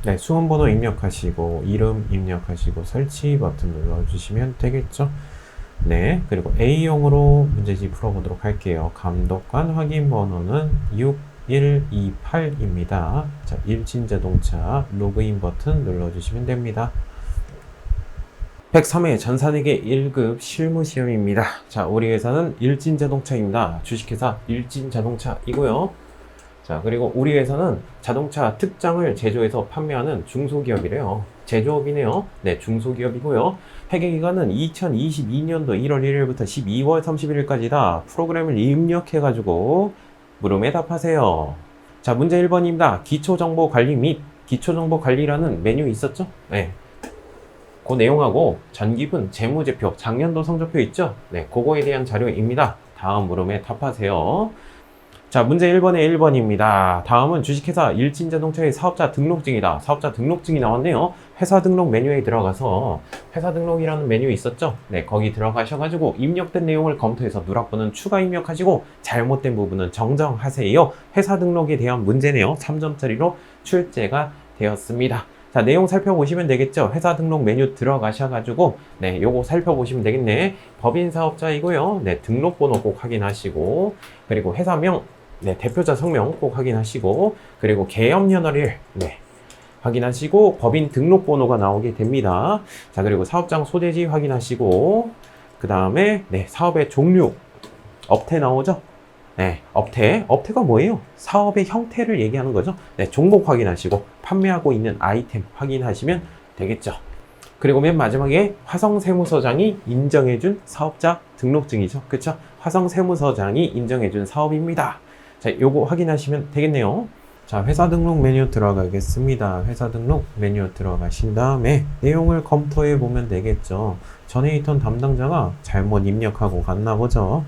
네, 수험번호 입력하시고 이름 입력하시고 설치 버튼 눌러주시면 되겠죠. 네, 그리고 A형으로 문제지 풀어보도록 할게요. 감독관 확인 번호는 6128입니다. 자, 일진자동차 로그인 버튼 눌러주시면 됩니다. 103회 전산회계 1급 실무시험입니다. 자, 우리 회사는 일진자동차입니다. 주식회사 일진자동차이고요. 자, 그리고 우리 회사는 자동차 특장을 제조해서 판매하는 중소기업이래요. 제조업이네요. 네, 중소기업이고요. 회계기간은 2022년도 1월 1일부터 12월 31일까지다. 프로그램을 입력해가지고 물음에 답하세요. 자, 문제 1번입니다. 기초정보관리 및 기초정보관리라는 메뉴 있었죠? 네. 그 내용하고 전기분, 재무제표, 작년도 성적표 있죠? 네, 그거에 대한 자료입니다. 다음 물음에 답하세요. 자, 문제 1번에 1번입니다. 다음은 주식회사 일진자동차의 사업자 등록증이다. 사업자 등록증이 나왔네요. 회사 등록 메뉴에 들어가서 회사 등록이라는 메뉴 있었죠? 네, 거기 들어가셔가지고 입력된 내용을 검토해서 누락번호는 추가 입력하시고 잘못된 부분은 정정하세요. 회사 등록에 대한 문제네요. 3점짜리로 출제가 되었습니다. 자, 내용 살펴보시면 되겠죠? 회사 등록 메뉴 들어가셔가지고, 네, 요거 살펴보시면 되겠네. 법인 사업자이고요. 네, 등록번호 꼭 확인하시고, 그리고 회사명, 네, 대표자 성명 꼭 확인하시고, 그리고 개업연월일, 네, 확인하시고, 법인 등록번호가 나오게 됩니다. 자, 그리고 사업장 소재지 확인하시고, 그 다음에, 네, 사업의 종류, 업태 나오죠? 네, 업태가 뭐예요? 사업의 형태를 얘기하는 거죠. 네, 종목 확인하시고 판매하고 있는 아이템 확인하시면 되겠죠. 그리고 맨 마지막에 화성세무서장이 인정해준 사업자 등록증이죠. 그쵸? 화성세무서장이 인정해준 사업입니다. 자, 요거 확인하시면 되겠네요. 자, 회사 등록 메뉴 들어가겠습니다. 회사 등록 메뉴 들어가신 다음에 내용을 검토해 보면 되겠죠. 전에 있던 담당자가 잘못 입력하고 갔나 보죠.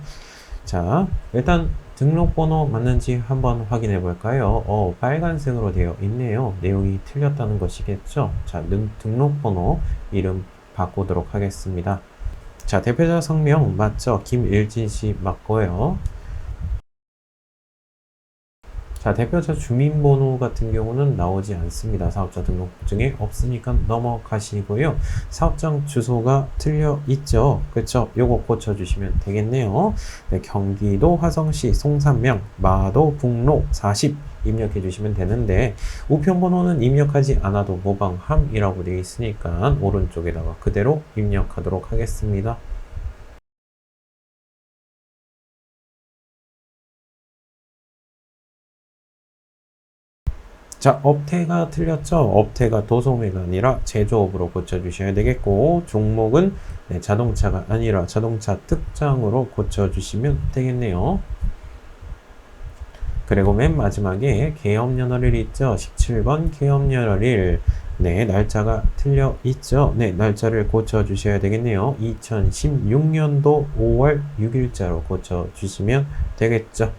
자, 일단 등록번호 맞는지 한번 확인해 볼까요? 빨간색으로 되어 있네요. 내용이 틀렸다는 것이겠죠? 자, 등록번호 이름 바꾸도록 하겠습니다. 자, 대표자 성명 맞죠? 김일진 씨 맞고요. 자, 대표자 주민번호 같은 경우는 나오지 않습니다. 사업자 등록증에 없으니까 넘어가시고요. 사업장 주소가 틀려 있죠. 그렇죠? 요거 고쳐주시면 되겠네요. 네, 경기도 화성시 송산면 마도 북로 40 입력해 주시면 되는데 우편번호는 입력하지 않아도 모방함이라고 되어 있으니까 오른쪽에다가 그대로 입력하도록 하겠습니다. 자, 업태가 틀렸죠? 업태가 도소매가 아니라 제조업으로 고쳐주셔야 되겠고 종목은 네, 자동차가 아니라 자동차 특장으로 고쳐주시면 되겠네요. 그리고 맨 마지막에 개업연월일 있죠? 17번 개업연월일 네, 날짜가 틀려 있죠? 네, 날짜를 고쳐주셔야 되겠네요. 2016년도 5월 6일자로 고쳐주시면 되겠죠?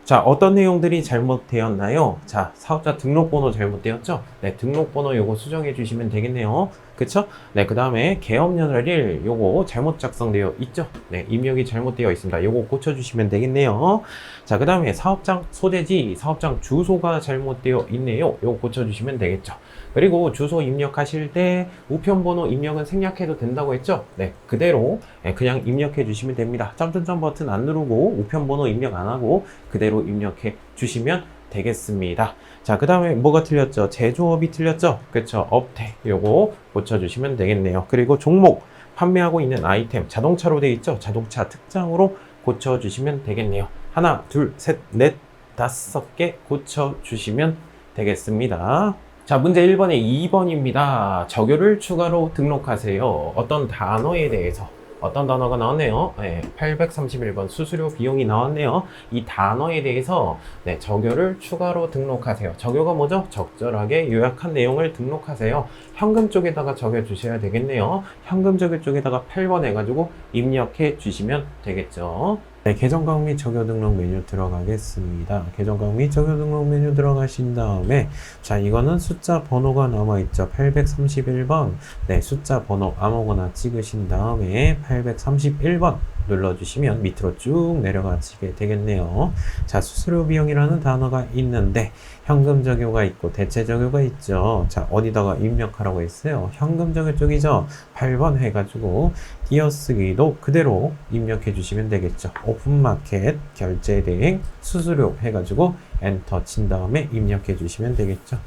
자, 어떤 내용들이 잘못되었나요? 자, 사업자 등록번호 잘못되었죠? 네, 등록번호 요거 수정해 주시면 되겠네요. 그쵸? 네, 그 다음에 개업연월일 요거 잘못 작성되어 있죠? 네, 입력이 잘못되어 있습니다. 요거 고쳐주시면 되겠네요. 자, 그 다음에 사업장 소재지, 사업장 주소가 잘못되어 있네요. 요거 고쳐주시면 되겠죠? 그리고 주소 입력하실 때 우편번호 입력은 생략해도 된다고 했죠? 네, 그대로 그냥 입력해 주시면 됩니다. 점점점 버튼 안 누르고 우편번호 입력 안 하고 그대로 입력해 주시면 되겠습니다. 자, 그 다음에 뭐가 틀렸죠? 제조업이 틀렸죠? 그쵸? 업태 요거 고쳐주시면 되겠네요. 그리고 종목 판매하고 있는 아이템 자동차로 되어 있죠? 자동차 특장으로 고쳐주시면 되겠네요. 하나, 둘, 셋, 넷, 5개 고쳐주시면 되겠습니다. 자, 문제 1번에 2번입니다. 적요를 추가로 등록하세요. 어떤 단어에 대해서 어떤 단어가 나왔네요. 네, 831번 수수료 비용이 나왔네요. 이 단어에 대해서 네, 적요를 추가로 등록하세요. 적요가 뭐죠? 적절하게 요약한 내용을 등록하세요. 현금 쪽에다가 적여 주셔야 되겠네요. 현금 적요 쪽에다가 8번 해가지고 입력해 주시면 되겠죠. 네, 계정강 및 적요 등록 메뉴 들어가겠습니다. 계정강 및 적요 등록 메뉴 들어가신 다음에 자, 이거는 숫자 번호가 남아있죠. 831번 네, 숫자 번호 아무거나 찍으신 다음에 831번 눌러주시면 밑으로 쭉 내려가시게 되겠네요. 자, 수수료 비용이라는 단어가 있는데 현금 적요가 있고 대체 적요가 있죠. 자, 어디다가 입력하라고 했어요? 현금 적요 쪽이죠. 8번 해가지고 띄어쓰기도 그대로 입력해 주시면 되겠죠. 오픈마켓 결제 대행 수수료 해가지고 엔터 친 다음에 입력해 주시면 되겠죠.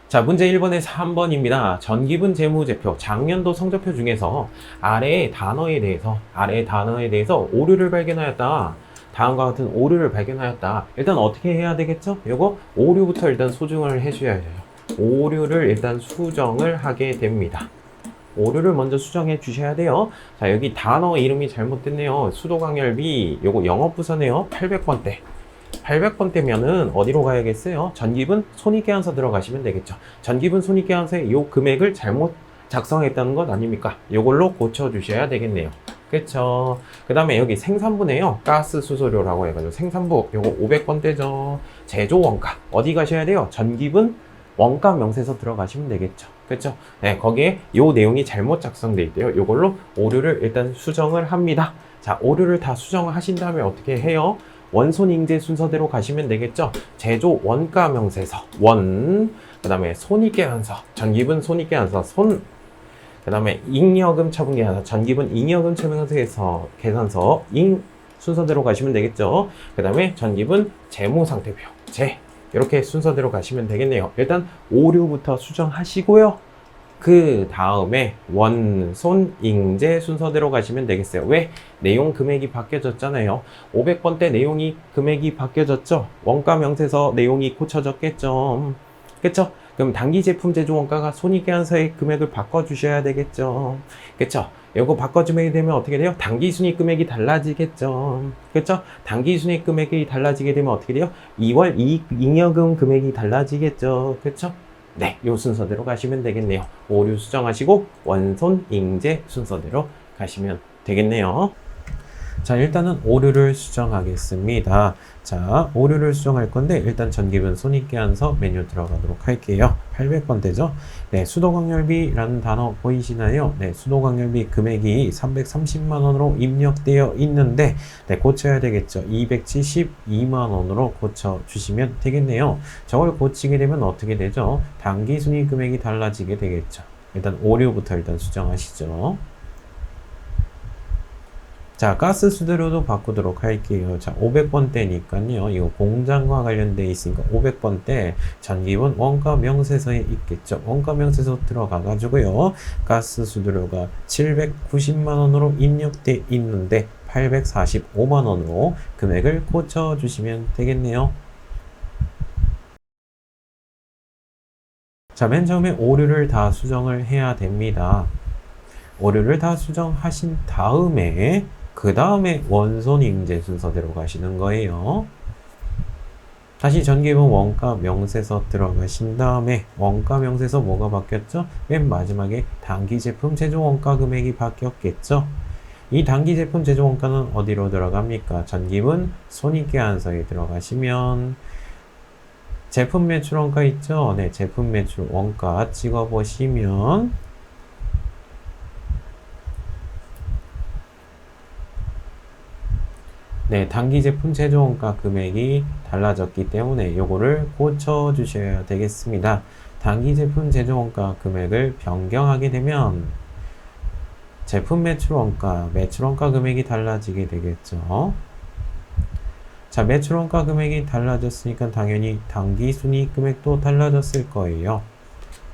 자, 문제 1번에서 3번입니다. 전기분 재무제표, 작년도 성적표 중에서 아래의 단어에 대해서 오류를 발견하였다. 다음과 같은 오류를 발견하였다. 일단 어떻게 해야 되겠죠? 요거 오류부터 일단 수정을 해줘야 해요. 오류를 일단 수정을 하게 됩니다. 오류를 먼저 수정해 주셔야 돼요. 자, 여기 단어 이름이 잘못됐네요. 수도광열비, 요거 영업부서네요. 800번대. 800번대면은 어디로 가야겠어요? 전기분 손익계산서 들어가시면 되겠죠. 전기분 손익계산서에 요 금액을 잘못 작성했다는 것 아닙니까? 요걸로 고쳐주셔야 되겠네요. 그쵸? 그 다음에 여기 생산부네요. 가스 수수료라고 해가지고 생산부 요거 500번대죠. 제조 원가 어디 가셔야 돼요? 전기분 원가 명세서 들어가시면 되겠죠. 그쵸? 네, 거기에 요 내용이 잘못 작성돼 있대요. 요걸로 오류를 일단 수정을 합니다. 자, 오류를 다 수정을 하신 다음에 어떻게 해요? 원손잉제 순서대로 가시면 되겠죠. 제조 원가 명세서 원, 그 다음에 손익계산서 전기분 손익계산서 손, 그 다음에 잉여금 처분계산서 전기분 잉여금 처분계산서 계산서 잉 순서대로 가시면 되겠죠. 그 다음에 전기분 재무상태표 재 이렇게 순서대로 가시면 되겠네요. 일단 오류부터 수정하시고요. 그 다음에 원손잉제 순서대로 가시면 되겠어요. 왜? 내용 금액이 바뀌어졌잖아요. 500번대 내용이 금액이 바뀌어졌죠. 원가 명세서 내용이 고쳐졌겠죠. 그쵸? 그럼 단기 제품 제조 원가가 손익계산서의 금액을 바꿔주셔야 되겠죠. 그쵸? 요거 바꿔주게 되면 어떻게 돼요? 단기 순익 금액이 달라지겠죠. 그쵸? 단기 순익 금액이 달라지게 되면 어떻게 돼요? 2월 이익 잉여금 금액이 달라지겠죠. 그쵸? 네, 요 순서대로 가시면 되겠네요. 오류 수정하시고 원손 잉제 순서대로 가시면 되겠네요. 자, 일단은 오류를 수정하겠습니다. 자, 오류를 수정할 건데 일단 전기분 손익계산서 메뉴 들어가도록 할게요. 800번대죠. 네, 수도광열비라는 단어 보이시나요? 네, 수도광열비 금액이 330만 원으로 입력되어 있는데 네, 고쳐야 되겠죠. 272만 원으로 고쳐 주시면 되겠네요. 저걸 고치게 되면 어떻게 되죠? 단기 순이익 금액이 달라지게 되겠죠. 일단 오류부터 일단 수정하시죠. 자, 가스 수수료도 바꾸도록 할게요. 자, 500번대니까요. 이거 공장과 관련돼 있으니까 500번대 전기분 원가 명세서에 있겠죠. 원가 명세서 들어가 가지고요. 가스 수수료가 790만 원으로 입력돼 있는데 845만 원으로 금액을 고쳐 주시면 되겠네요. 자, 맨 처음에 오류를 다 수정을 해야 됩니다. 오류를 다 수정하신 다음에 그 다음에 원손잉제 순서대로 가시는 거예요. 다시 전기분 원가 명세서 들어가신 다음에 원가 명세서 뭐가 바뀌었죠? 맨 마지막에 단기 제품 제조 원가 금액이 바뀌었겠죠? 이 단기 제품 제조 원가는 어디로 들어갑니까? 전기분 손익계산서에 들어가시면 제품 매출 원가 있죠? 네, 제품 매출 원가 찍어보시면 네, 단기 제품 제조 원가 금액이 달라졌기 때문에 요거를 고쳐 주셔야 되겠습니다. 단기 제품 제조 원가 금액을 변경하게 되면 제품 매출 원가 금액이 달라지게 되겠죠. 자, 매출 원가 금액이 달라졌으니까 당연히 단기 순이익 금액도 달라졌을 거예요.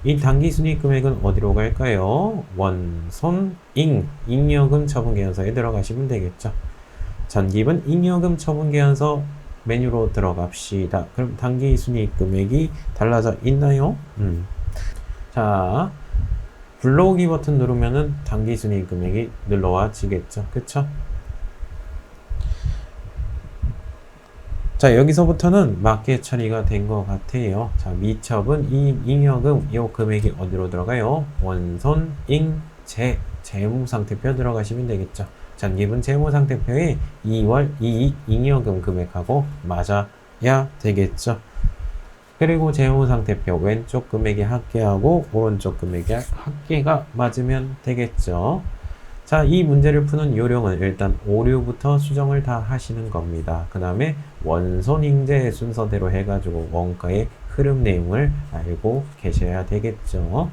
이 단기 순이익 금액은 어디로 갈까요? 원손 잉여금 처분계산서에 들어가시면 되겠죠. 전기분 잉여금 처분계산서 메뉴로 들어갑시다. 그럼 단기 순이익 금액이 달라져 있나요? 자, 불러오기 버튼 누르면은 단기 순이익 금액이 눌러와지겠죠. 그쵸? 자, 여기서부터는 맞게 처리가 된 것 같아요. 자, 미처분 잉여금 이 금액이 어디로 들어가요? 원손 잉제 재무상태표 들어가시면 되겠죠. 전기분 그리고 재무상태표 왼쪽 금액이 합계하고 오른쪽 금액이 합계가 맞으면 되겠죠. 자, 이 문제를 푸는 요령은 일단 오류부터 수정을 다 하시는 겁니다. 그 다음에 원손잉제 순서대로 해가지고 원가의 흐름 내용을 알고 계셔야 되겠죠.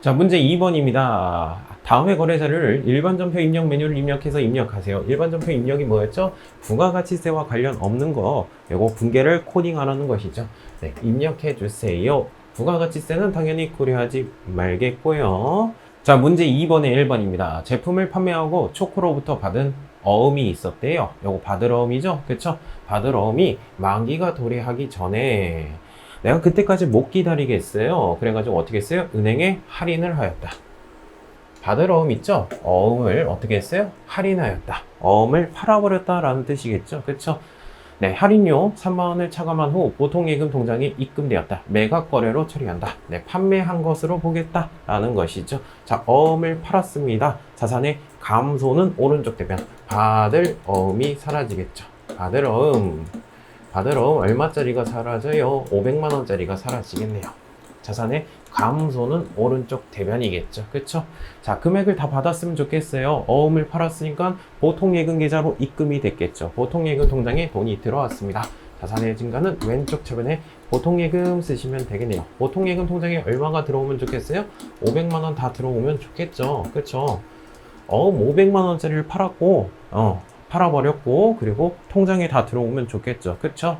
자, 문제 2번입니다. 다음의 거래자료를 일반전표 입력 메뉴를 입력해서 입력하세요. 일반전표 입력이 뭐였죠? 부가가치세와 관련 없는 거, 요거 분계를 코딩하라는 것이죠. 네, 입력해 주세요. 부가가치세는 당연히 고려하지 말겠고요. 자, 문제 2번에 1번입니다. 제품을 판매하고 초코로부터 받은 어음이 있었대요. 요거 받을 어음이죠? 그쵸? 받을 어음이 만기가 도래하기 전에 내가 그때까지 못 기다리겠어요. 그래가지고 어떻게 했어요? 은행에 할인을 하였다. 받을 어음 있죠? 어음을 어떻게 했어요? 할인하였다. 어음을 팔아버렸다라는 뜻이겠죠? 그쵸? 네, 할인료 3만원을 차감한 후 보통예금 통장에 입금되었다. 매각 거래로 처리한다. 네, 판매한 것으로 보겠다라는 것이죠. 자, 어음을 팔았습니다. 자산의 감소는 오른쪽 대변. 받을 어음이 사라지겠죠. 받을 어음 얼마짜리가 사라져요? 500만원짜리가 사라지겠네요. 자산의 감소는 오른쪽 대변이겠죠. 그쵸? 자, 금액을 다 받았으면 좋겠어요. 어음을 팔았으니까 보통예금 계좌로 입금이 됐겠죠. 보통예금 통장에 돈이 들어왔습니다. 자산의 증가는 왼쪽 차변에 보통예금 쓰시면 되겠네요. 보통예금 통장에 얼마가 들어오면 좋겠어요? 500만원 다 들어오면 좋겠죠. 그쵸? 어음 500만원짜리를 팔았고, 팔아버렸고, 그리고 통장에 다 들어오면 좋겠죠. 그쵸?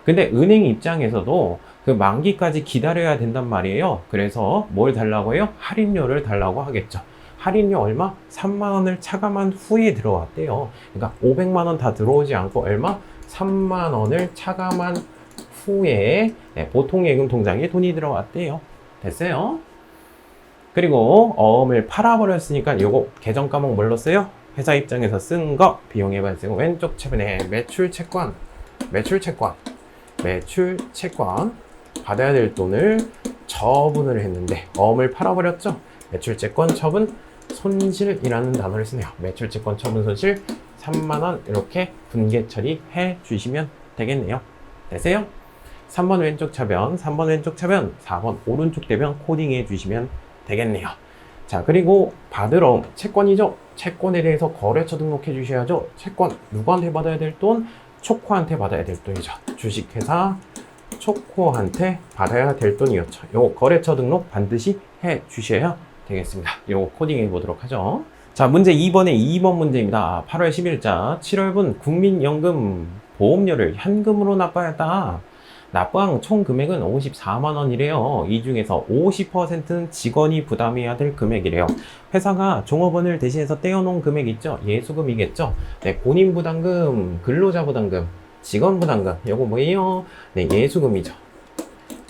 근데 은행 입장에서도 그 만기까지 기다려야 된단 말이에요. 그래서 뭘 달라고 해요? 할인료를 달라고 하겠죠. 할인료 얼마? 3만원을 차감한 후에 들어왔대요. 그러니까 500만원 다 들어오지 않고 얼마? 3만원을 차감한 후에 보통예금 통장에 돈이 들어왔대요. 됐어요? 그리고 어음을 팔아버렸으니까 요거 계정 과목 뭘로 써요? 회사 입장에서 쓴 거 비용의 발생 왼쪽 차변에 매출 채권 받아야 될 돈을 처분을 했는데 어음을 팔아버렸죠. 매출채권 처분 손실이라는 단어를 쓰네요. 매출채권 처분 손실 3만원 이렇게 분계 처리해 주시면 되겠네요. 되세요? 3번 왼쪽 차변 4번 오른쪽 대변 코딩해 주시면 되겠네요. 자, 그리고 받을 어음 채권이죠. 채권에 대해서 거래처 등록해 주셔야죠. 채권 누구한테 받아야 될 돈? 초코한테 받아야 될 돈이죠. 주식회사 초코한테 받아야 될 돈이었죠. 요 거래처 등록 반드시 해 주셔야 되겠습니다. 요 코딩해 보도록 하죠. 자, 문제 2번에 2번 문제입니다. 8월 10일자 7월분 국민연금 보험료를 현금으로 납부했다. 납부한 총 금액은 54만원이래요. 이 중에서 50%는 직원이 부담해야 될 금액이래요. 회사가 종업원을 대신해서 떼어놓은 금액 있죠? 예수금이겠죠? 네, 본인 부담금, 근로자 부담금, 직원 부담금, 요거 뭐예요? 네, 예수금이죠.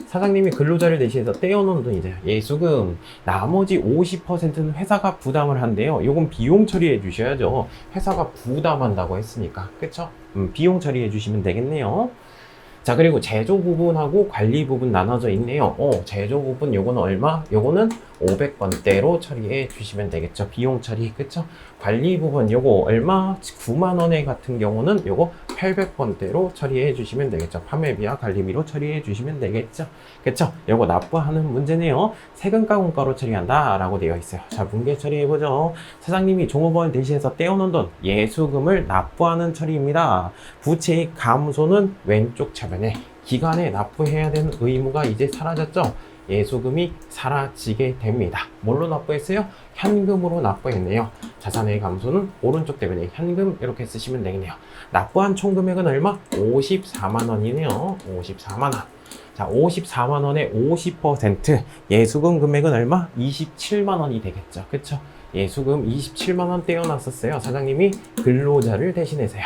사장님이 근로자를 대신해서 떼어놓은 돈이죠. 예수금. 나머지 50%는 회사가 부담을 한대요. 요건 비용 처리해 주셔야죠. 회사가 부담한다고 했으니까. 그쵸? 비용 처리해 주시면 되겠네요. 자, 그리고 제조 부분하고 관리 부분 나눠져 있네요. 제조 부분 요거는 얼마? 요거는 500번대로 처리해 주시면 되겠죠. 비용 처리. 그쵸? 관리 부분 요거 얼마? 9만원에 같은 경우는 요거 800번대로 처리해 주시면 되겠죠. 판매비와 관리비로 처리해 주시면 되겠죠. 그쵸? 요거 납부하는 문제네요. 세금과 공과로 처리한다 라고 되어 있어요. 자, 분계 처리해 보죠. 사장님이 종업원 대신해서 떼어놓은 돈 예수금을 납부하는 처리입니다. 부채의 감소는 왼쪽 차변에 기간에 납부해야 되는 의무가 이제 사라졌죠. 예수금이 사라지게 됩니다. 뭘로 납부했어요? 현금으로 납부했네요. 자산의 감소는 오른쪽 대변에 현금 이렇게 쓰시면 되겠네요. 납부한 총 금액은 얼마? 54만원이네요. 54만원. 자, 54만원의 50% 예수금 금액은 얼마? 27만원이 되겠죠. 그쵸? 예수금 27만원 떼어놨었어요. 사장님이 근로자를 대신해서요.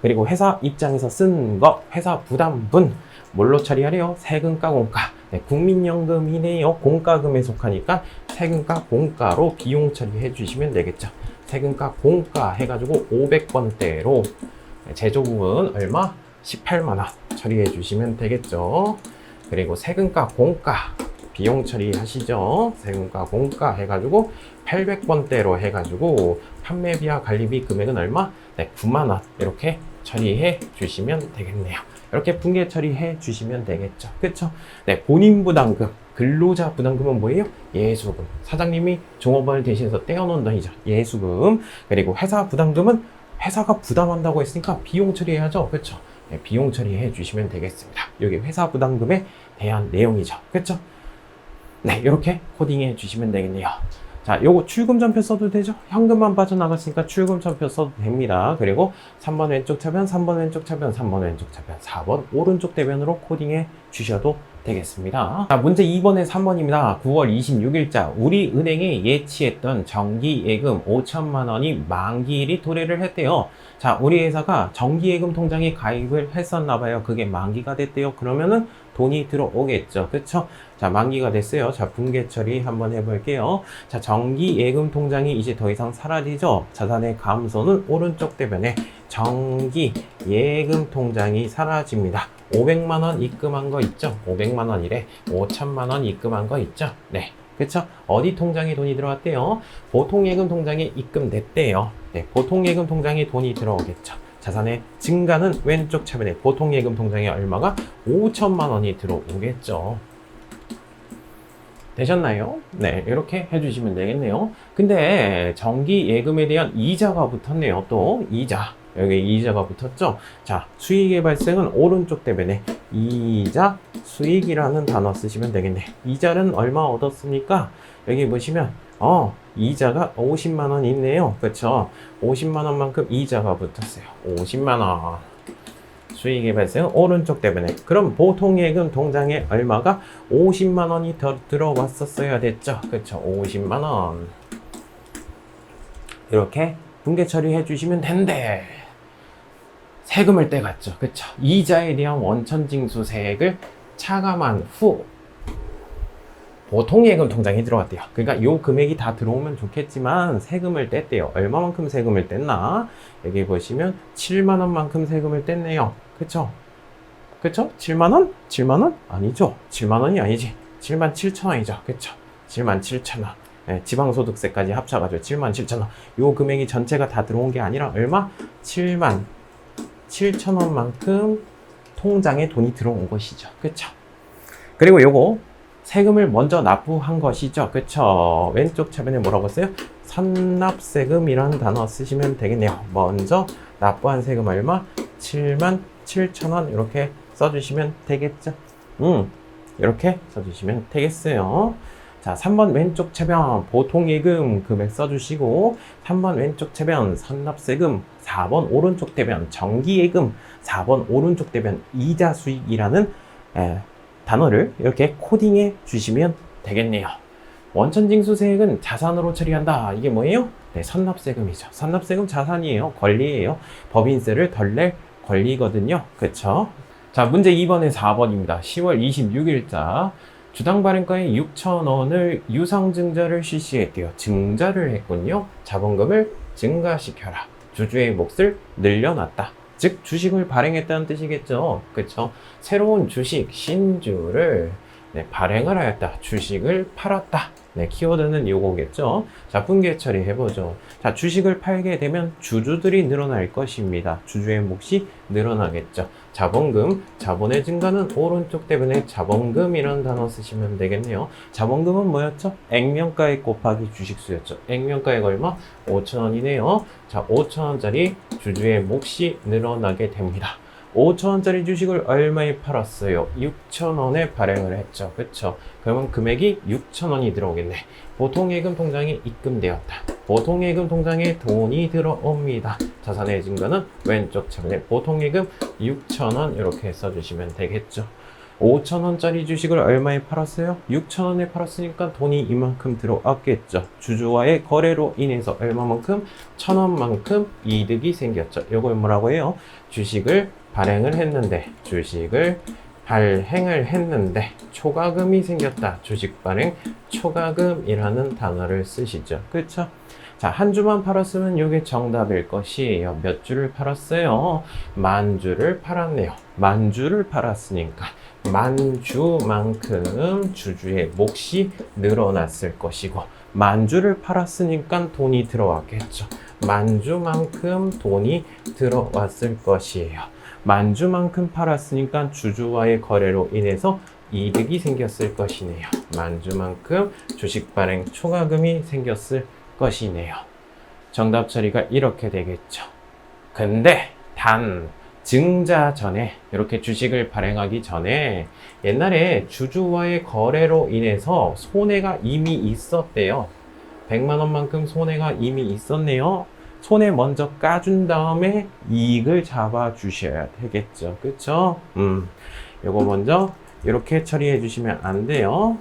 그리고 회사 입장에서 쓴 거, 회사 부담분 뭘로 처리하래요? 세금과 공과. 네, 국민연금이네요. 공과금에 속하니까 세금과 공과로 비용 처리해 주시면 되겠죠. 세금과 공과 해가지고 500번대로 제조 부분 얼마? 18만원 처리해 주시면 되겠죠. 그리고 세금과 공과 비용 처리하시죠. 세금과 공과 해가지고 800번대로 해가지고 판매비와 관리비 금액은 얼마? 네, 9만원 이렇게 처리해 주시면 되겠네요. 이렇게 분계 처리해 주시면 되겠죠. 그쵸? 네, 본인 부담금, 근로자 부담금은 뭐예요? 예수금. 사장님이 종업원을 대신해서 떼어놓은 돈이죠. 예수금. 그리고 회사 부담금은 회사가 부담한다고 했으니까 비용 처리해야죠. 그쵸? 네, 비용 처리해 주시면 되겠습니다. 여기 회사 부담금에 대한 내용이죠. 그쵸? 네, 이렇게 코딩해 주시면 되겠네요. 자, 요거 출금 전표 써도 되죠? 현금만 빠져나갔으니까 출금 전표 써도 됩니다. 그리고 3번 왼쪽 차변, 3번 왼쪽 차변, 3번 왼쪽 차변, 4번 오른쪽 대변으로 코딩해 주셔도 되겠습니다. 자, 문제 2번에 3번입니다. 9월 26일자 우리 은행에 예치했던 정기예금 5천만 원이 만기일이 도래를 했대요. 자, 우리 회사가 정기예금 통장에 가입을 했었나 봐요. 그게 만기가 됐대요. 그러면은 돈이 들어오겠죠. 그쵸? 자, 만기가 됐어요. 자, 분계 처리 한번 해볼게요. 자, 정기예금 통장이 이제 더 이상 사라지죠. 자산의 감소는 오른쪽 대변에 정기예금 통장이 사라집니다. 500만 원 입금한 거 있죠? 500만 원이래. 5천만 원 입금한 거 있죠? 네. 그쵸? 어디 통장에 돈이 들어왔대요? 보통예금 통장에 입금됐대요. 네. 보통예금 통장에 돈이 들어오겠죠. 자산의 증가는 왼쪽 차변에 보통예금 통장에 얼마가 5천만 원이 들어오겠죠. 되셨나요? 네, 이렇게 해주시면 되겠네요. 근데 정기예금에 대한 이자가 붙었네요. 또 이자, 여기 이자가 붙었죠. 자, 수익의 발생은 오른쪽 대변에 이자, 수익이라는 단어 쓰시면 되겠네. 이자는 얼마 얻었습니까? 여기 보시면 이자가 50만 원 있네요. 그쵸? 50만 원만큼 이자가 붙었어요. 50만 원. 수익의 발생은 오른쪽 대변에. 그럼 보통예금 통장에 얼마가 50만 원이 더 들어왔었어야 됐죠. 그쵸? 50만 원. 이렇게 분계 처리해 주시면 된대. 세금을 떼갔죠. 그쵸? 이자에 대한 원천징수세액을 차감한 후 보통예금 통장에 들어갔대요. 그러니까 요 금액이 다 들어오면 좋겠지만 세금을 뗐대요. 얼마만큼 세금을 뗐나? 여기 보시면 7만 원만큼 세금을 뗐네요. 그쵸? 그쵸? 7만 원? 7만 원? 아니죠. 7만 원이 아니지. 7만 7천 원이죠. 그쵸? 7만 7천 원. 네, 지방소득세까지 합쳐가지고 7만 7천 원. 요 금액이 전체가 다 들어온 게 아니라 얼마? 7만 7천 원만큼 통장에 돈이 들어온 것이죠. 그쵸? 그리고 요거 세금을 먼저 납부한 것이죠. 그쵸? 왼쪽 차변에 뭐라고 써요? 선납세금이라는 단어 쓰시면 되겠네요. 먼저 납부한 세금 얼마? 7만 7천 원 이렇게 써주시면 되겠죠. 이렇게 써주시면 되겠어요. 자, 3번 왼쪽 차변 보통예금 금액 써주시고 3번 왼쪽 차변 선납세금 4번 오른쪽 대변 정기예금 4번 오른쪽 대변 이자 수익이라는 단어를 이렇게 코딩해 주시면 되겠네요. 원천징수세액은 자산으로 처리한다. 이게 뭐예요? 네, 선납세금이죠. 선납세금 자산이에요. 권리예요. 법인세를 덜 낼 권리거든요. 그쵸? 자, 문제 2번에 4번입니다. 10월 26일자 주당 발행가에 6,000원을 유상증자를 실시했대요. 증자를 했군요. 자본금을 증가시켜라. 주주의 몫을 늘려놨다. 즉 주식을 발행했다는 뜻이겠죠. 그쵸? 새로운 주식, 신주를 발행을 하였다. 주식을 팔았다. 네, 키워드는 요거겠죠. 자, 분계 처리해보죠. 자, 주식을 팔게 되면 주주들이 늘어날 것입니다. 주주의 몫이 늘어나겠죠. 자본금, 자본의 증가는 오른쪽 대변에 자본금이라는 단어 쓰시면 되겠네요. 자본금은 뭐였죠? 액면가액 곱하기 주식수였죠. 액면가액 얼마? 5,000원이네요. 자, 5,000원짜리 주주의 몫이 늘어나게 됩니다. 5,000원짜리 주식을 얼마에 팔았어요? 6,000원에 발행을 했죠. 그쵸? 그러면 금액이 6,000원이 들어오겠네. 보통예금 통장에 입금되었다. 보통예금 통장에 돈이 들어옵니다. 자산의 증가는 왼쪽 차변에 보통예금 6,000원 이렇게 써주시면 되겠죠. 5,000원짜리 주식을 얼마에 팔았어요? 6,000원에 팔았으니까 돈이 이만큼 들어왔겠죠. 주주와의 거래로 인해서 얼마만큼? 1,000원만큼 이득이 생겼죠. 이걸 뭐라고 해요? 주식을 발행을 했는데 초과금이 생겼다. 주식 발행 초과금이라는 단어를 쓰시죠. 그렇죠? 자, 한 주만 팔았으면 이게 정답일 것이에요. 몇 주를 팔았어요? 만 주를 팔았네요. 만 주를 팔았으니까 만 주만큼 주주의 몫이 늘어났을 것이고 만 주를 팔았으니까 돈이 들어왔겠죠. 만주만큼 돈이 들어왔을 것이에요. 만주만큼 팔았으니까 주주와의 거래로 인해서 이득이 생겼을 것이네요. 만주만큼 주식 발행 초과금이 생겼을 것이네요. 정답 처리가 이렇게 되겠죠. 근데 단 증자 전에, 이렇게 주식을 발행하기 전에 옛날에 주주와의 거래로 인해서 손해가 이미 있었대요. 100만 원만큼 손해가 이미 있었네요. 손해 먼저 까준 다음에 이익을 잡아 주셔야 되겠죠. 그쵸? 요거 먼저 이렇게 처리해 주시면 안 돼요.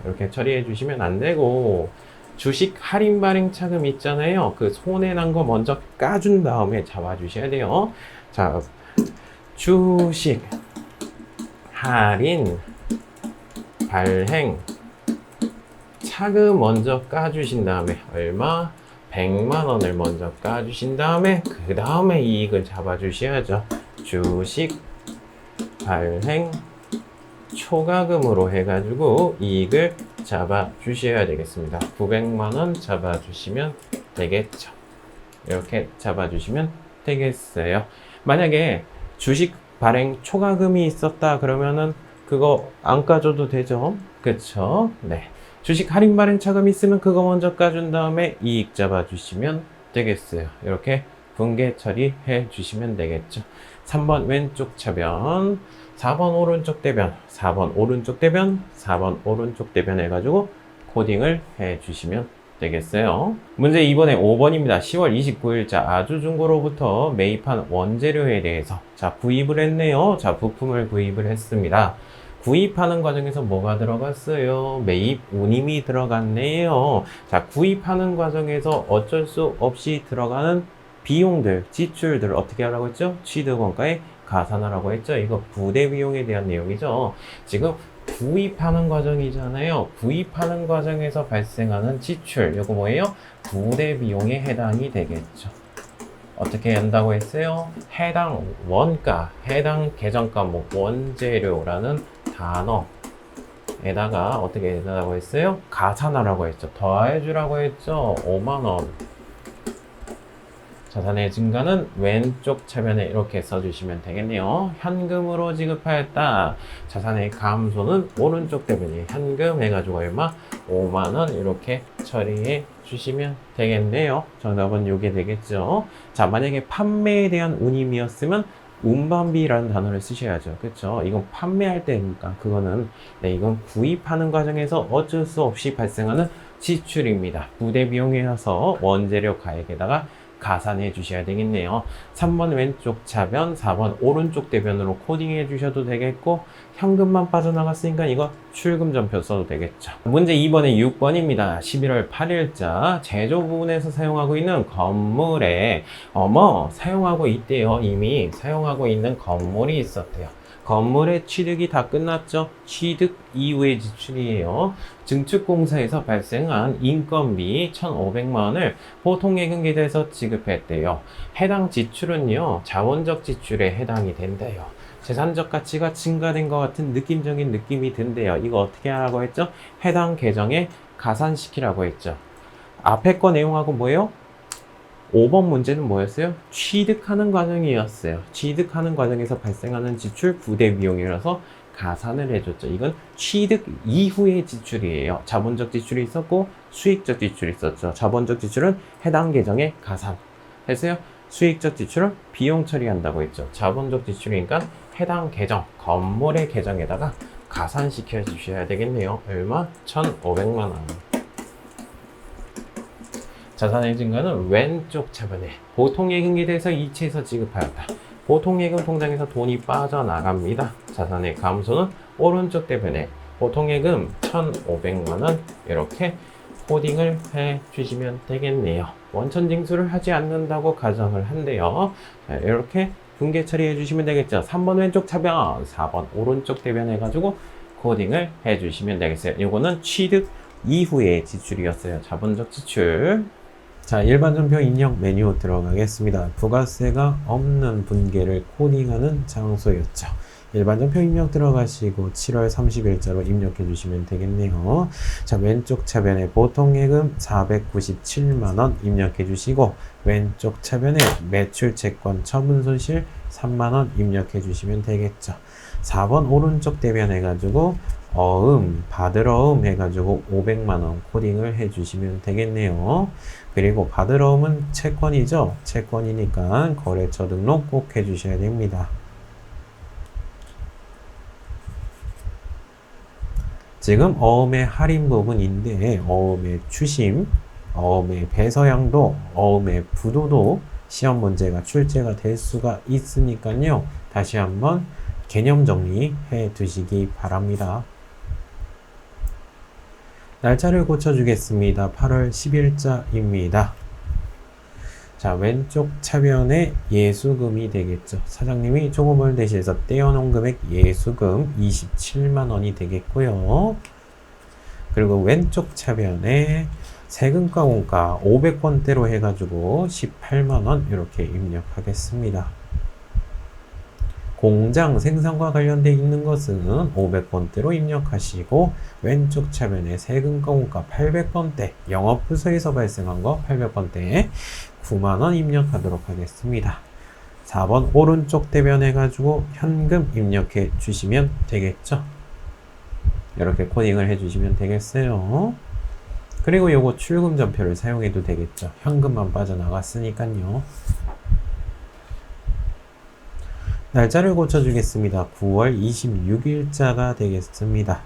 이렇게 처리해 주시면 안 되고, 주식 할인 발행 차금 있잖아요. 그 손해 난 거 먼저 까준 다음에 잡아 주셔야 돼요. 자, 주식 할인 발행 차금 먼저 까주신 다음에 얼마? 100만 원을 먼저 까주신 다음에 그 다음에 이익을 잡아 주셔야죠. 주식 발행 초과금으로 해가지고 이익을 잡아 주셔야 되겠습니다. 900만 원 잡아 주시면 되겠죠. 이렇게 잡아 주시면 되겠어요. 만약에 주식 발행 초과금이 있었다 그러면은 그거 안 까줘도 되죠. 그쵸? 네. 주식 할인 발행 차금 있으면 그거 먼저 까준 다음에 이익 잡아 주시면 되겠어요. 이렇게 분계 처리해 주시면 되겠죠. 3번 왼쪽 차변, 4번 오른쪽 대변, 4번 오른쪽 대변, 4번 오른쪽 대변 해가지고 코딩을 해 주시면 되겠어요. 문제 2번에 5번입니다. 10월 29일자 아주중고로부터 매입한 원재료에 대해서 구입을 했네요. 부품을 구입을 했습니다. 구입하는 과정에서 뭐가 들어갔어요? 매입 운임이 들어갔네요. 구입하는 과정에서 어쩔 수 없이 들어가는 비용들, 지출들을 어떻게 하라고 했죠? 취득원가에 가산하라고 했죠. 이거 부대 비용에 대한 내용이죠. 지금 구입하는 과정이잖아요. 구입하는 과정에서 발생하는 지출, 이거 뭐예요? 부대 비용에 해당이 되겠죠. 어떻게 한다고 했어요? 해당 원가, 해당 계정가, 원재료라는 단어에다가 어떻게 해달라고 했어요? 가산하라고 했죠. 더해주라고 했죠. 5만원. 자산의 증가는 왼쪽 차변에 이렇게 써주시면 되겠네요. 현금으로 지급하였다. 자산의 감소는 오른쪽 대변에 현금 해가지고 얼마? 5만원 이렇게 처리해 주시면 되겠네요. 정답은 요게 되겠죠. 자, 만약에 판매에 대한 운임이었으면 운반비라는 단어를 쓰셔야죠. 그쵸? 이건 판매할 때니까 그거는, 네, 이건 구입하는 과정에서 어쩔 수 없이 발생하는 지출입니다. 부대 비용이라서 원재료 가액에다가 가산해 주셔야 되겠네요. 3번 왼쪽 차변, 4번 오른쪽 대변으로 코딩해 주셔도 되겠고, 현금만 빠져나갔으니까 이거 출금 전표 써도 되겠죠. 문제 2번에 6번입니다. 11월 8일자 제조 부분에서 사용하고 있는 건물에 사용하고 있대요. 이미 사용하고 있는 건물이 있었대요. 건물의 취득이 다 끝났죠. 취득 이후의 지출이에요. 증축공사에서 발생한 인건비 1,500만 원을 보통예금 계좌에서 지급했대요. 해당 지출은요, 자본적 지출에 해당이 된대요. 재산적 가치가 증가된 것 같은 느낌적인 느낌이 든대요. 이거 어떻게 하라고 했죠? 해당 계정에 가산시키라고 했죠. 앞에 거 내용하고 뭐예요? 5번 문제는 뭐였어요? 취득하는 과정이었어요. 취득하는 과정에서 발생하는 지출 부대 비용이라서 가산을 해줬죠. 이건 취득 이후의 지출이에요. 자본적 지출이 있었고 수익적 지출이 있었죠. 자본적 지출은 해당 계정에 가산했어요. 수익적 지출은 비용 처리한다고 했죠. 자본적 지출이니까 해당 계정, 건물의 계정에다가 가산시켜 주셔야 되겠네요. 얼마? 1,500만 원. 자산의 증가는 왼쪽 차변에 보통예금 계좌에서 이체해서 지급하였다. 보통예금 통장에서 돈이 빠져나갑니다. 자산의 감소는 오른쪽 대변에 보통예금 1,500만 원 이렇게 코딩을 해 주시면 되겠네요. 원천징수를 하지 않는다고 가정을 한대요. 자, 이렇게 분계 처리해 주시면 되겠죠. 3번 왼쪽 차변, 4번 오른쪽 대변 해가지고 코딩을 해 주시면 되겠어요. 이거는 취득 이후의 지출이었어요. 자본적 지출. 자, 일반전표 입력 메뉴 들어가겠습니다. 부가세가 없는 분계를 코딩하는 장소였죠. 일반 전표 입력 들어가시고 7월 30일자로 입력해 주시면 되겠네요. 자, 왼쪽 차변에 보통예금 497만원 입력해 주시고 왼쪽 차변에 매출 채권 처분 손실 3만원 입력해 주시면 되겠죠. 4번 오른쪽 대변 해가지고 받으러음 해가지고 500만원 코딩을 해주시면 되겠네요. 그리고 받으러음은 채권이죠. 채권이니까 거래처 등록 꼭 해주셔야 됩니다. 지금 어음의 할인 부분인데 어음의 추심, 어음의 배서양도, 어음의 부도도 시험 문제가 출제가 될 수가 있으니까요. 다시 한번 개념 정리해 두시기 바랍니다. 날짜를 고쳐주겠습니다. 8월 10일자입니다. 자, 왼쪽 차변에 예수금이 되겠죠. 사장님이 조금을 대신해서 떼어놓은 금액 예수금 27만원이 되겠고요. 그리고 왼쪽 차변에 세금과 공가 500번대로 해가지고 18만원 이렇게 입력하겠습니다. 공장 생산과 관련되어 있는 것은 500번대로 입력하시고 왼쪽 차변에 세금과 공가 800번대 영업부서에서 발생한 거 800번대 9만원 입력하도록 하겠습니다. 4번 오른쪽 대변 해가지고 현금 입력해 주시면 되겠죠. 이렇게 코딩을 해 주시면 되겠어요. 그리고 요거 출금 전표를 사용해도 되겠죠. 현금만 빠져나갔으니까요. 날짜를 고쳐주겠습니다. 9월 26일자가 되겠습니다.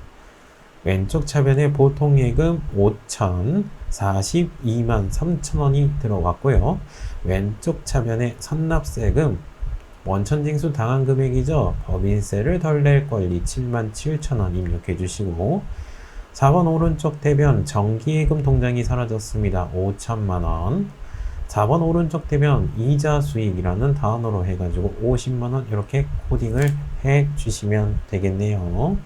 왼쪽 차변에 보통예금 5,042만 3천원이 들어갔고요. 왼쪽 차변에 선납세금 원천징수 당한 금액이죠. 법인세를 덜 낼 권리 7만 7천원 입력해 주시고 4번 오른쪽 대변 정기예금 통장이 사라졌습니다. 5천만원 4번 오른쪽 대변 이자 수익이라는 단어로 해가지고 50만원 이렇게 코딩을 해 주시면 되겠네요.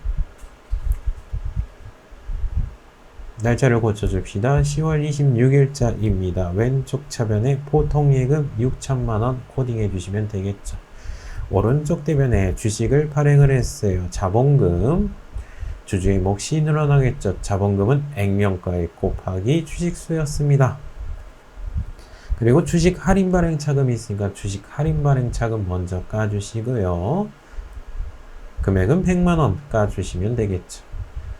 날짜를 고쳐줍시다. 10월 26일자입니다. 왼쪽 차변에 보통예금 6천만원 코딩해 주시면 되겠죠. 오른쪽 대변에 주식을 발행을 했어요. 자본금 주주의 몫이 늘어나겠죠. 자본금은 액면가액 곱하기 주식수였습니다. 그리고 주식 할인 발행 차금이 있으니까 주식 할인 발행 차금 먼저 까주시고요. 금액은 100만원 까주시면 되겠죠.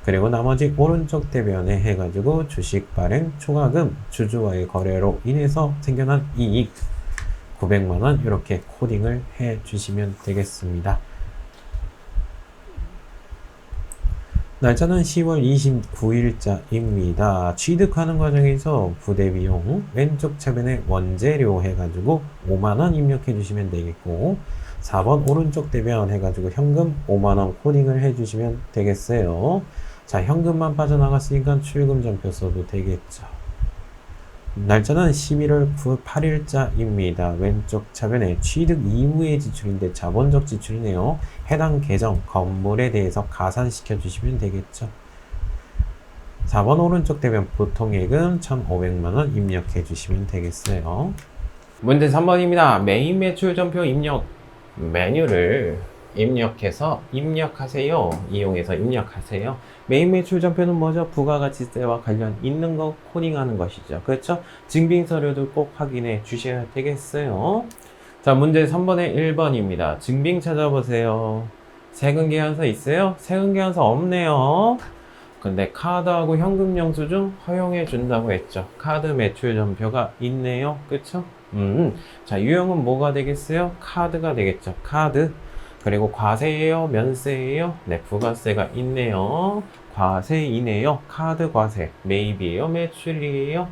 그리고 나머지 오른쪽 대변에 해가지고 주식 발행 초과금 주주와의 거래로 인해서 생겨난 이익 900만원 이렇게 코딩을 해 주시면 되겠습니다. 날짜는 10월 29일자입니다. 취득하는 과정에서 부대비용 왼쪽 차변에 원재료 해가지고 5만원 입력해 주시면 되겠고 4번 오른쪽 대변 해가지고 현금 5만원 코딩을 해 주시면 되겠어요. 자, 현금만 빠져나갔으니까 출금 전표 써도 되겠죠. 날짜는 11월 8일자입니다. 왼쪽 차변에 취득 이후의 지출인데 자본적 지출이네요. 해당 계정, 건물에 대해서 가산시켜 주시면 되겠죠. 4번 오른쪽 대변 보통예금 1,500만원 입력해 주시면 되겠어요. 문제 3번입니다. 메인 매출 전표 입력 메뉴를 입력해서 입력하세요. 이용해서 입력하세요. 메인 매출 전표는 뭐죠? 부가가치세와 관련 있는 거 코딩하는 것이죠. 그렇죠? 증빙서류도 꼭 확인해 주셔야 되겠어요. 자, 문제 3번의 1번입니다. 증빙 찾아보세요. 세금계산서 있어요? 세금계산서 없네요. 근데 카드하고 현금 영수증 허용해 준다고 했죠. 카드 매출 전표가 있네요. 그쵸? 자, 유형은 뭐가 되겠어요? 카드가 되겠죠. 카드. 그리고 과세예요? 면세예요? 네, 부가세가 있네요. 과세이네요. 카드 과세. 매입이에요? 매출이에요?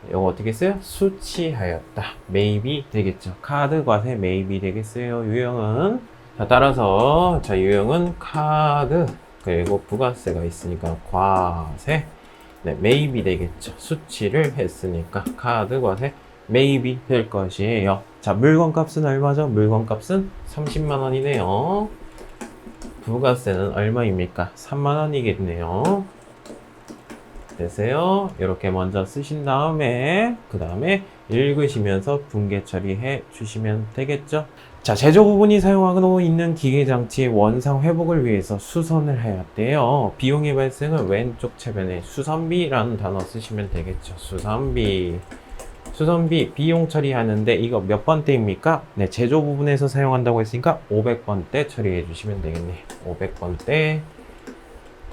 이거 어떻게 써요? 수취하였다. 매입이 되겠죠. 카드 과세 매입이 되겠어요. 유형은. 자, 따라서 자, 유형은 카드 그리고 부가세가 있으니까 과세. 네, 매입이 되겠죠. 수취를 했으니까 카드 과세 매입이 될 것이에요. 자, 물건값은 얼마죠? 물건값은 30만원이네요. 부가세는 얼마입니까? 3만원이겠네요. 되세요? 이렇게 먼저 쓰신 다음에 그 다음에 읽으시면서 분계 처리해 주시면 되겠죠. 자, 제조 부분이 사용하고 있는 기계장치의 원상 회복을 위해서 수선을 해야 돼요. 비용의 발생은 왼쪽 채변에 수선비라는 단어 쓰시면 되겠죠. 수선비. 수선비 비용 처리하는데 이거 몇 번대입니까? 네, 제조 부분에서 사용한다고 했으니까 500번대 처리해 주시면 되겠네.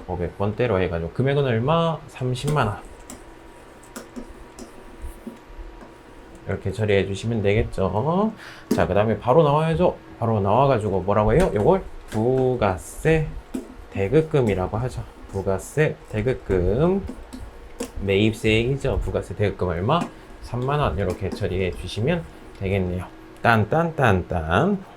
500번대로 해가지고 금액은 얼마? 30만원. 이렇게 처리해 주시면 되겠죠. 자, 그 다음에 바로 나와야죠. 바로 나와가지고 뭐라고 해요? 요걸 부가세 대급금이라고 하죠. 부가세 대급금. 매입세액이죠. 부가세 대급금 얼마? 3만원. 이렇게 처리해 주시면 되겠네요. 딴딴딴딴.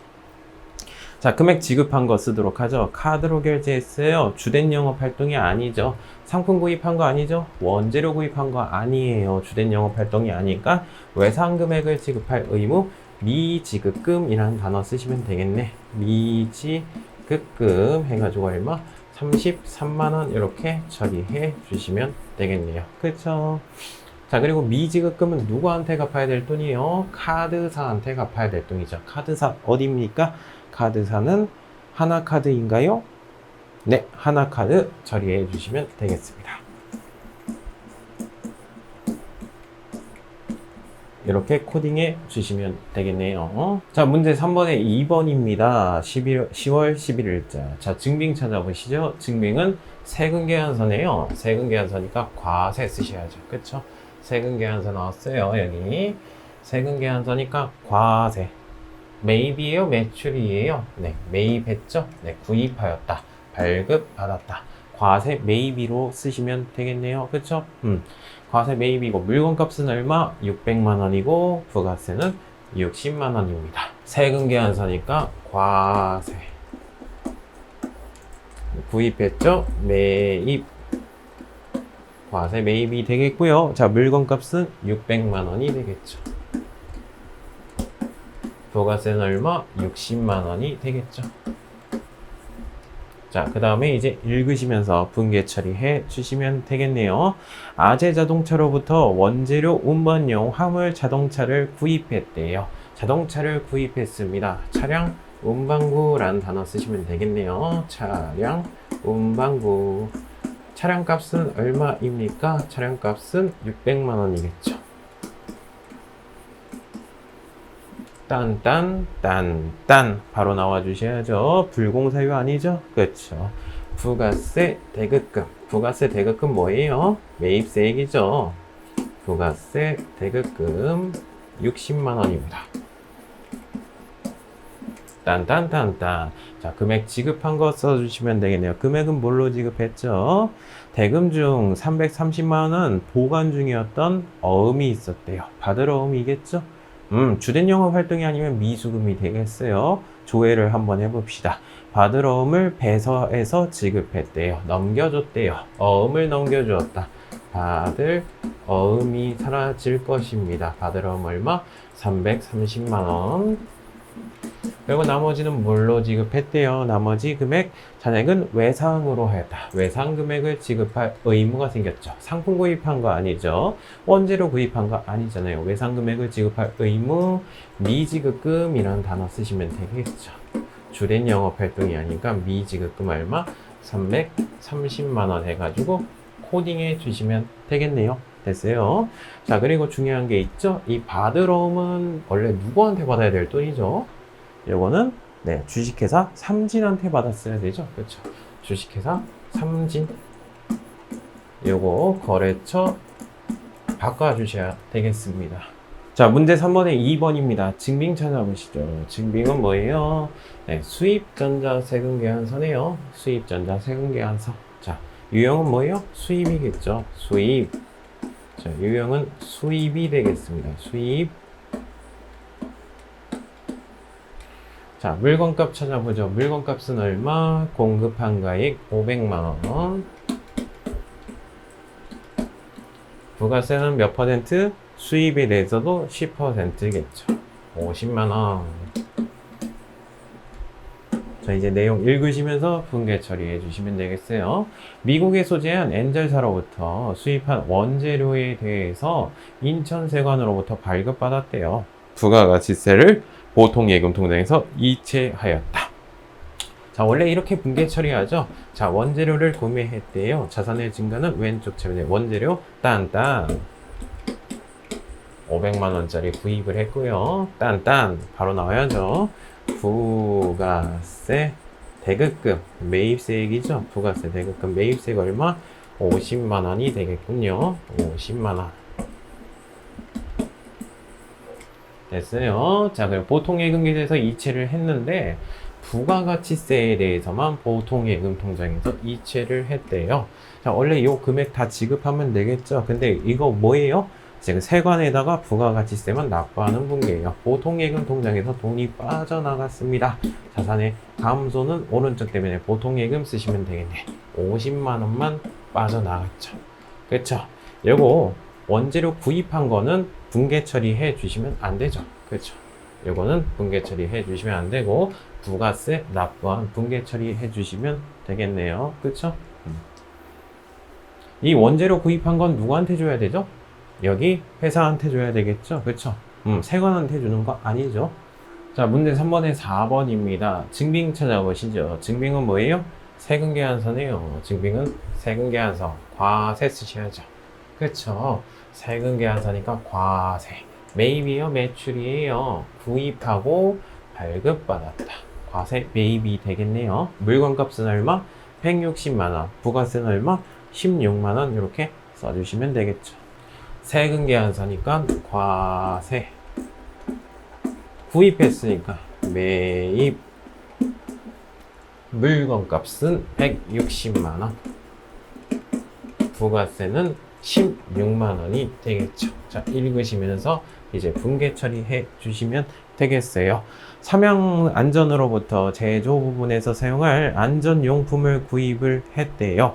자, 금액 지급한 거 쓰도록 하죠. 카드로 결제했어요. 주된 영업 활동이 아니죠. 상품 구입한 거 아니죠. 원재료 구입한 거 아니에요. 주된 영업 활동이 아니니까 외상 금액을 지급할 의무 미지급금이라는 단어 쓰시면 되겠네. 미지급금 해가지고 얼마? 33만원 이렇게 처리해 주시면 되겠네요. 그쵸? 자, 그리고 미지급금은 누구한테 갚아야 될 돈이에요? 카드사한테 갚아야 될 돈이죠. 카드사 어디입니까? 카드사는 하나카드인가요? 네, 하나카드 처리해 주시면 되겠습니다. 이렇게 코딩해 주시면 되겠네요. 자, 문제 3번에 2번입니다. 10월 11일자. 자, 증빙 찾아보시죠. 증빙은 세금계산서네요. 세금계산서니까 과세 쓰셔야죠. 그쵸? 세금계산서 나왔어요. 여기. 세금계산서니까 과세. 매입이에요? 매출이에요? 네, 매입했죠? 네, 구입하였다. 발급받았다. 과세 매입이로 쓰시면 되겠네요. 그쵸? 과세 매입이고 물건값은 얼마? 600만원이고 부가세는 60만원입니다. 세금계산서니까 과세. 구입했죠? 매입. 과세 매입이 되겠고요. 자, 물건값은 600만원이 되겠죠. 부가세는 얼마? 60만원이 되겠죠. 자, 그 다음에 이제 읽으시면서 분계 처리해 주시면 되겠네요. 아재 자동차로부터 원재료 운반용 화물 자동차를 구입했대요. 자동차를 구입했습니다. 차량 운반구라는 단어 쓰시면 되겠네요. 차량 운반구. 차량 값은 얼마입니까? 차량 값은 600만원이겠죠. 딴딴딴딴 바로 나와 주셔야죠. 불공사유 아니죠? 그렇죠. 부가세 대급금. 부가세 대급금 뭐예요? 매입세액이죠. 부가세 대급금 60만원입니다. 딴딴딴딴. 자, 금액 지급한 거 써주시면 되겠네요. 금액은 뭘로 지급했죠? 대금 중 330만원 보관 중이었던 어음이 있었대요. 받을 어음이겠죠? 주된 영업 활동이 아니면 미수금이 되겠어요. 조회를 한번 해봅시다. 받을 어음을 배서해서 지급했대요. 넘겨줬대요. 어음을 넘겨주었다. 받을 어음이 사라질 것입니다. 받을 어음 얼마? 330만원. 그리고 나머지는 뭘로 지급했대요? 나머지 금액 잔액은 외상으로 하였다. 외상 금액을 지급할 의무가 생겼죠. 상품 구입한 거 아니죠. 원재료 구입한 거 아니잖아요. 외상 금액을 지급할 의무 미지급금이라는 단어 쓰시면 되겠죠. 주된 영업 활동이 아니니까 미지급금 얼마? 330만원 해가지고 코딩해 주시면 되겠네요. 됐어요. 자, 그리고 중요한 게 있죠. 이 받을 어음은 원래 누구한테 받아야 될 돈이죠? 요거는 네, 주식회사 삼진한테 받았어야 되죠. 그렇죠. 주식회사 삼진. 요거 거래처 바꿔주셔야 되겠습니다. 자, 문제 3번에 2번입니다. 증빙 찾아보시죠. 증빙은 뭐예요? 네, 수입전자세금계산서네요. 수입전자세금계산서. 자, 유형은 뭐예요? 수입이겠죠. 수입. 자, 유형은 수입이 되겠습니다. 수입. 자, 물건값 찾아보죠. 물건값은 얼마? 공급한 가액 500만원. 부가세는 몇 퍼센트? 수입에 대해서도 10%겠죠. 50만원. 자, 이제 내용 읽으시면서 분계 처리해 주시면 되겠어요. 미국에 소재한 엔젤사로부터 수입한 원재료에 대해서 인천세관으로부터 발급받았대요. 부가가치세를 보통예금 통장에서 이체하였다. 자, 원래 이렇게 분계 처리하죠. 자, 원재료를 구매했대요. 자산의 증가는 왼쪽 차면에 원재료 딴딴 500만원짜리 구입을 했고요. 딴딴 바로 나와야죠. 부가세 대급금 매입세액이죠. 부가세 대급금 매입세액 얼마? 50만원이 되겠군요. 50만원 됐어요. 자, 그럼 보통예금계좌에서 이체를 했는데 부가가치세에 대해서만 보통예금 통장에서 이체를 했대요. 자, 원래 이 금액 다 지급하면 되겠죠. 근데 이거 뭐예요? 지금 세관에다가 부가가치세만 납부하는 분계예요. 보통예금 통장에서 돈이 빠져나갔습니다. 자산의 감소는 오른쪽 때문에 보통예금 쓰시면 되겠네. 50만 원만 빠져나갔죠. 그렇죠? 요거 원재료 구입한 거는 분계 처리해 주시면 안 되죠. 그렇죠? 요거는 분계 처리해 주시면 안 되고 부가세 납부한 분계 처리해 주시면 되겠네요. 그렇죠? 이 원재료 구입한 건 누구한테 줘야 되죠? 여기 회사한테 줘야 되겠죠? 그렇죠? 세관한테 주는 거 아니죠? 자, 문제 3번에 4번입니다. 증빙 찾아보시죠. 증빙은 뭐예요? 세금계산서네요. 증빙은 세금계산서. 과세 쓰셔야죠. 그렇죠? 세금계산서니까 과세. 매입이에요? 매출이에요? 구입하고 발급받았다. 과세 매입이 되겠네요. 물건값은 얼마? 160만원. 부가세는 얼마? 16만원. 이렇게 써주시면 되겠죠. 세금계산서니까 과세. 구입했으니까 매입. 물건값은 160만원. 부가세는 16만원이 되겠죠. 자, 읽으시면서 이제 분계 처리해 주시면 되겠어요. 삼양 안전으로부터 제조 부분에서 사용할 안전용품을 구입을 했대요.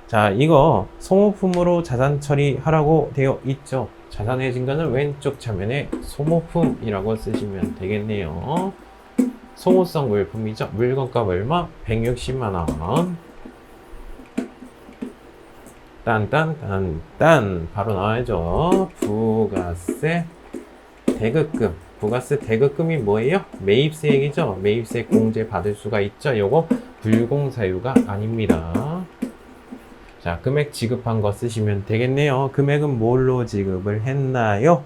자, 이거 소모품으로 자산 처리하라고 되어 있죠. 자산의 증가는 왼쪽 차면에 소모품이라고 쓰시면 되겠네요. 소모성 물품이죠. 물건값 얼마? 160만원. 딴딴딴딴 바로 나와야죠. 부가세 대급금. 부가세 대급금이 뭐예요? 매입세액이죠. 매입세액 공제 받을 수가 있죠. 요거 불공사유가 아닙니다. 자, 금액 지급한 거 쓰시면 되겠네요. 금액은 뭘로 지급을 했나요?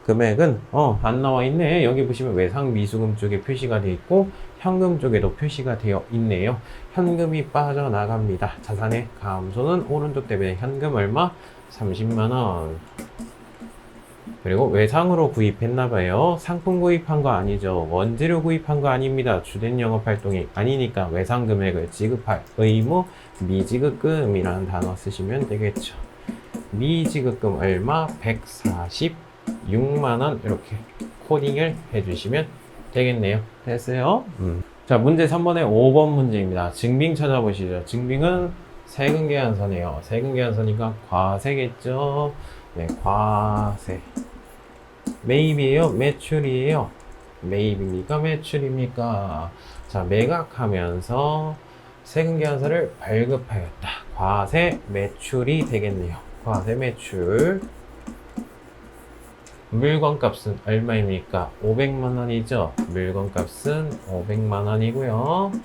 금액은 안 나와 있네. 여기 보시면 외상미수금 쪽에 표시가 되어 있고 현금 쪽에도 표시가 되어 있네요. 현금이 빠져나갑니다. 자산의 감소는 오른쪽 때문에 현금 얼마? 30만원. 그리고 외상으로 구입했나봐요. 상품 구입한 거 아니죠. 원재료 구입한 거 아닙니다. 주된 영업활동이 아니니까 외상 금액을 지급할 의무 미지급금이라는 단어 쓰시면 되겠죠. 미지급금 얼마? 146만원. 이렇게 코딩을 해주시면 되겠네요. 됐어요? 자, 문제 3번에 5번 문제입니다. 증빙 찾아보시죠. 증빙은 세금계산서네요. 세금계산서니까 과세겠죠. 네, 과세. 매입이에요? 매출이에요? 매입입니까? 매출입니까? 자, 매각하면서 세금계산서를 발급하였다. 과세 매출이 되겠네요. 과세 매출. 물건값은 얼마입니까? 500만원이죠. 물건값은 500만원이고요.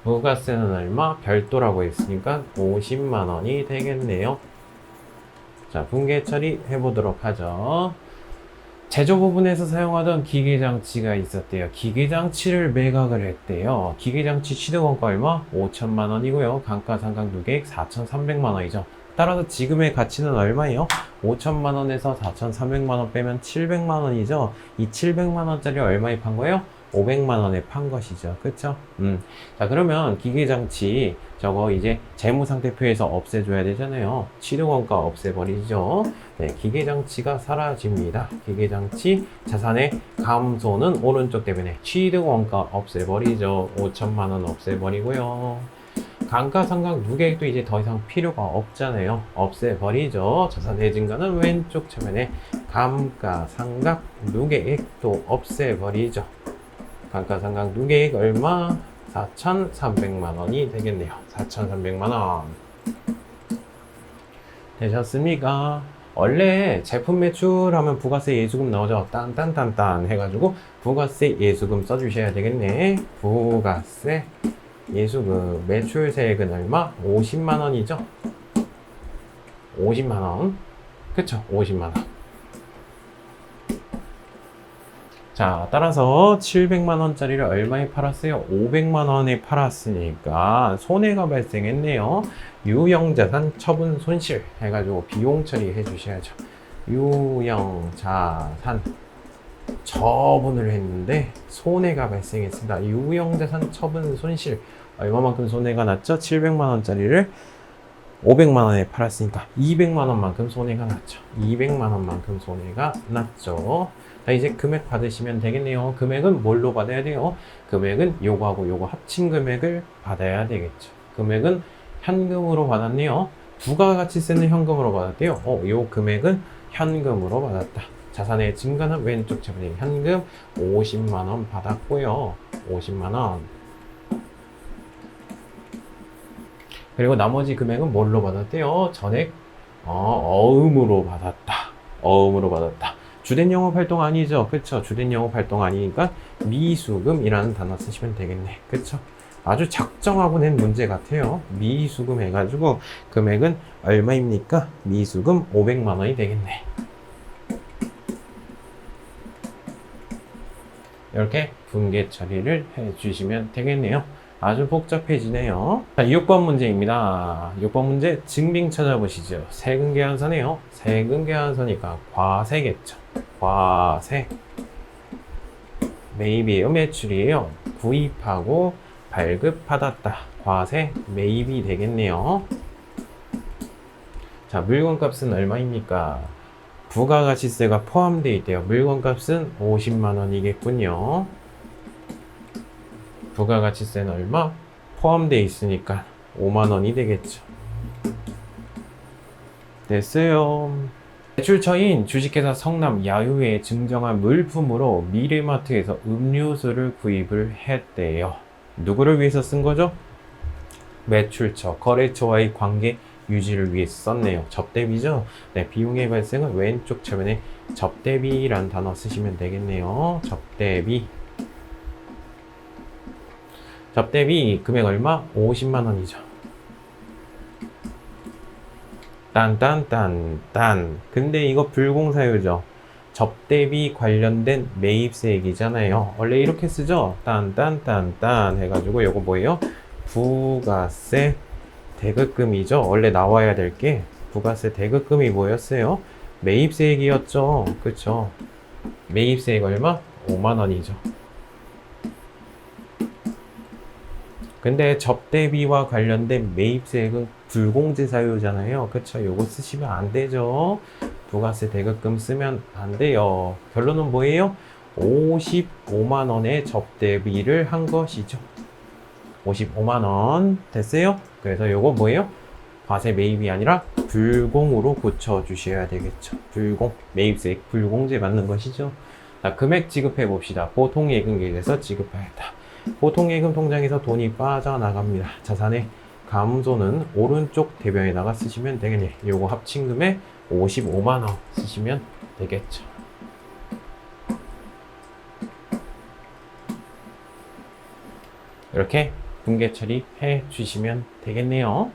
부가세는 얼마? 별도라고 했으니까 50만원이 되겠네요. 자, 분계 처리 해보도록 하죠. 제조 부분에서 사용하던 기계장치가 있었대요. 기계장치를 매각을 했대요. 기계장치 취득원가 얼마? 5천만원이고요. 감가상각누계액 4,300만원이죠. 따라서 지금의 가치는 얼마예요? 5천만원에서 4,300만원 빼면 700만원이죠. 이 700만원짜리 얼마에 판 거예요? 500만원에 판 것이죠. 그쵸? 자, 그러면 기계장치 저거 이제 재무상태표에서 없애줘야 되잖아요. 취득원가 없애버리죠. 네, 기계장치가 사라집니다. 기계장치 자산의 감소는 오른쪽 때문에 취득원가 없애버리죠. 5천만원 없애버리고요. 감가상각 누계액도 이제 더 이상 필요가 없잖아요. 없애버리죠. 자산의 증가는 왼쪽 차면에 감가상각 누계액도 없애버리죠. 감가상각 누계액 얼마? 4,300만 원이 되겠네요. 4,300만 원. 되셨습니까? 원래 제품 매출하면 부가세 예수금 나오죠. 딴딴딴딴 해가지고 부가세 예수금 써주셔야 되겠네. 부가세 예수금 매출세액은 얼마? 50만 원이죠. 50만 원. 그쵸? 50만 원. 자, 따라서 700만 원짜리를 얼마에 팔았어요? 500만 원에 팔았으니까 손해가 발생했네요. 유형자산 처분 손실 해가지고 비용 처리해 주셔야죠. 유형자산 처분을 했는데 손해가 발생했습니다. 유형자산 처분 손실 얼마만큼 손해가 났죠? 700만 원짜리를 500만 원에 팔았으니까 200만 원만큼 손해가 났죠. 200만 원만큼 손해가 났죠. 자, 이제 금액 받으시면 되겠네요. 금액은 뭘로 받아야 돼요? 금액은 요거하고 요거 합친 금액을 받아야 되겠죠. 금액은 현금으로 받았네요. 부가가치세는 현금으로 받았대요. 요 금액은 현금으로 받았다. 자산의 증가는 왼쪽 차분히 현금 50만 원 받았고요. 50만 원. 그리고 나머지 금액은 뭘로 받았대요? 전액 어음으로 받았다. 어음으로 받았다. 주된 영업 활동 아니죠? 그쵸? 주된 영업 활동 아니니까 미수금이라는 단어 쓰시면 되겠네. 그쵸? 아주 작정하고 낸 문제 같아요. 미수금 해가지고 금액은 얼마입니까? 미수금 500만 원이 되겠네. 이렇게 분계 처리를 해주시면 되겠네요. 아주 복잡해지네요. 자, 6번 문제입니다. 6번 문제 증빙 찾아보시죠. 세금계산서네요. 세금계산서니까 과세겠죠. 과세. 매입이에요. 매출이에요. 구입하고 발급받았다. 과세 매입이 되겠네요. 자, 물건값은 얼마입니까? 부가가치세가 포함되어 있대요. 물건값은 50만 원이겠군요. 부가가치세는 얼마? 포함되어 있으니까 5만 원이 되겠죠. 됐어요. 매출처인 주식회사 성남 야유회에 증정한 물품으로 미래마트에서 음료수를 구입을 했대요. 누구를 위해서 쓴 거죠? 매출처, 거래처와의 관계 유지를 위해서 썼네요. 접대비죠? 네, 비용의 발생은 왼쪽 차면에 접대비라는 단어 쓰시면 되겠네요. 접대비. 접대비 금액 얼마? 50만 원이죠. 딴. 근데 이거 불공사유죠. 접대비 관련된 매입세액이잖아요. 원래 이렇게 쓰죠. 딴 해가지고 요거 뭐예요? 부가세 대급금이죠. 원래 나와야 될 게 부가세 대급금이 뭐였어요? 매입세액이었죠. 그쵸? 매입세액 얼마? 5만 원이죠. 근데 접대비와 관련된 매입세액은 불공제 사유잖아요. 그쵸? 요거 쓰시면 안 되죠. 부가세 대급금 쓰면 안 돼요. 결론은 뭐예요? 55만 원의 접대비를 한 것이죠. 55만 원 됐어요? 그래서 요거 뭐예요? 과세 매입이 아니라 불공으로 고쳐주셔야 되겠죠. 불공, 매입세액 불공제 맞는 것이죠. 자, 금액 지급해 봅시다. 보통예금계에서 지급하였다. 보통예금 통장에서 돈이 빠져나갑니다. 자산의 감소는 오른쪽 대변에다가 쓰시면 되겠네. 요거 합친 금액 55만 원 쓰시면 되겠죠. 이렇게 분계 처리해 주시면 되겠네요.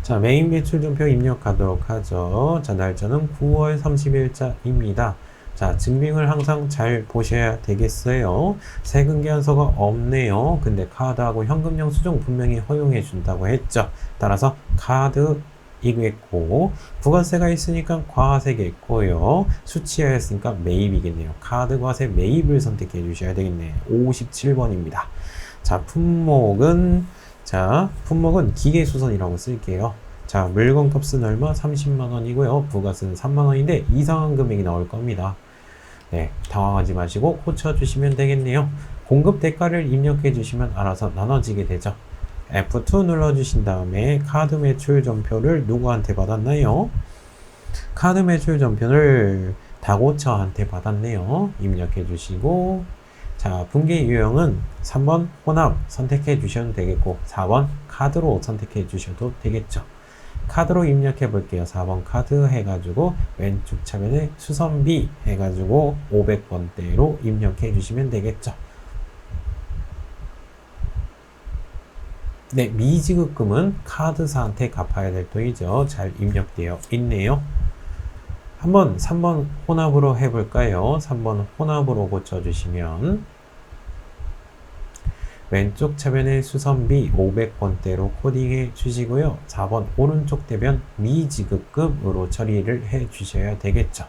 자, 메인 매출전표 입력하도록 하죠. 자, 날짜는 9월 30일자입니다. 자, 증빙을 항상 잘 보셔야 되겠어요. 세금계산서가 없네요. 근데 카드하고 현금 영수증 분명히 허용해 준다고 했죠. 따라서 카드 이겠고, 부가세가 있으니까 과세겠고요. 수치하였으니까 매입이겠네요. 카드 과세 매입을 선택해 주셔야 되겠네요. 57번입니다. 자, 품목은 기계수선이라고 쓸게요. 자, 물건값은 얼마? 30만 원이고요. 부가세는 3만 원인데 이상한 금액이 나올 겁니다. 네, 당황하지 마시고 고쳐주시면 되겠네요. 공급 대가를 입력해 주시면 알아서 나눠지게 되죠. F2 눌러주신 다음에 카드 매출 전표를 누구한테 받았나요? 카드 매출 전표를 다고처한테 받았네요. 입력해 주시고, 자, 분기 유형은 3번 혼합 선택해 주셔도 되겠고 4번 카드로 선택해 주셔도 되겠죠. 카드로 입력해 볼게요. 4번 카드 해가지고 왼쪽 차면에 수선비 해가지고 500번대로 입력해 주시면 되겠죠. 네, 미지급금은 카드사한테 갚아야 될 돈이죠. 잘 입력되어 있네요. 한번 3번 혼합으로 해볼까요? 3번 혼합으로 고쳐주시면 왼쪽 차변에 수선비 500번대로 코딩해 주시고요. 4번 오른쪽 대변 미지급금으로 처리를 해 주셔야 되겠죠.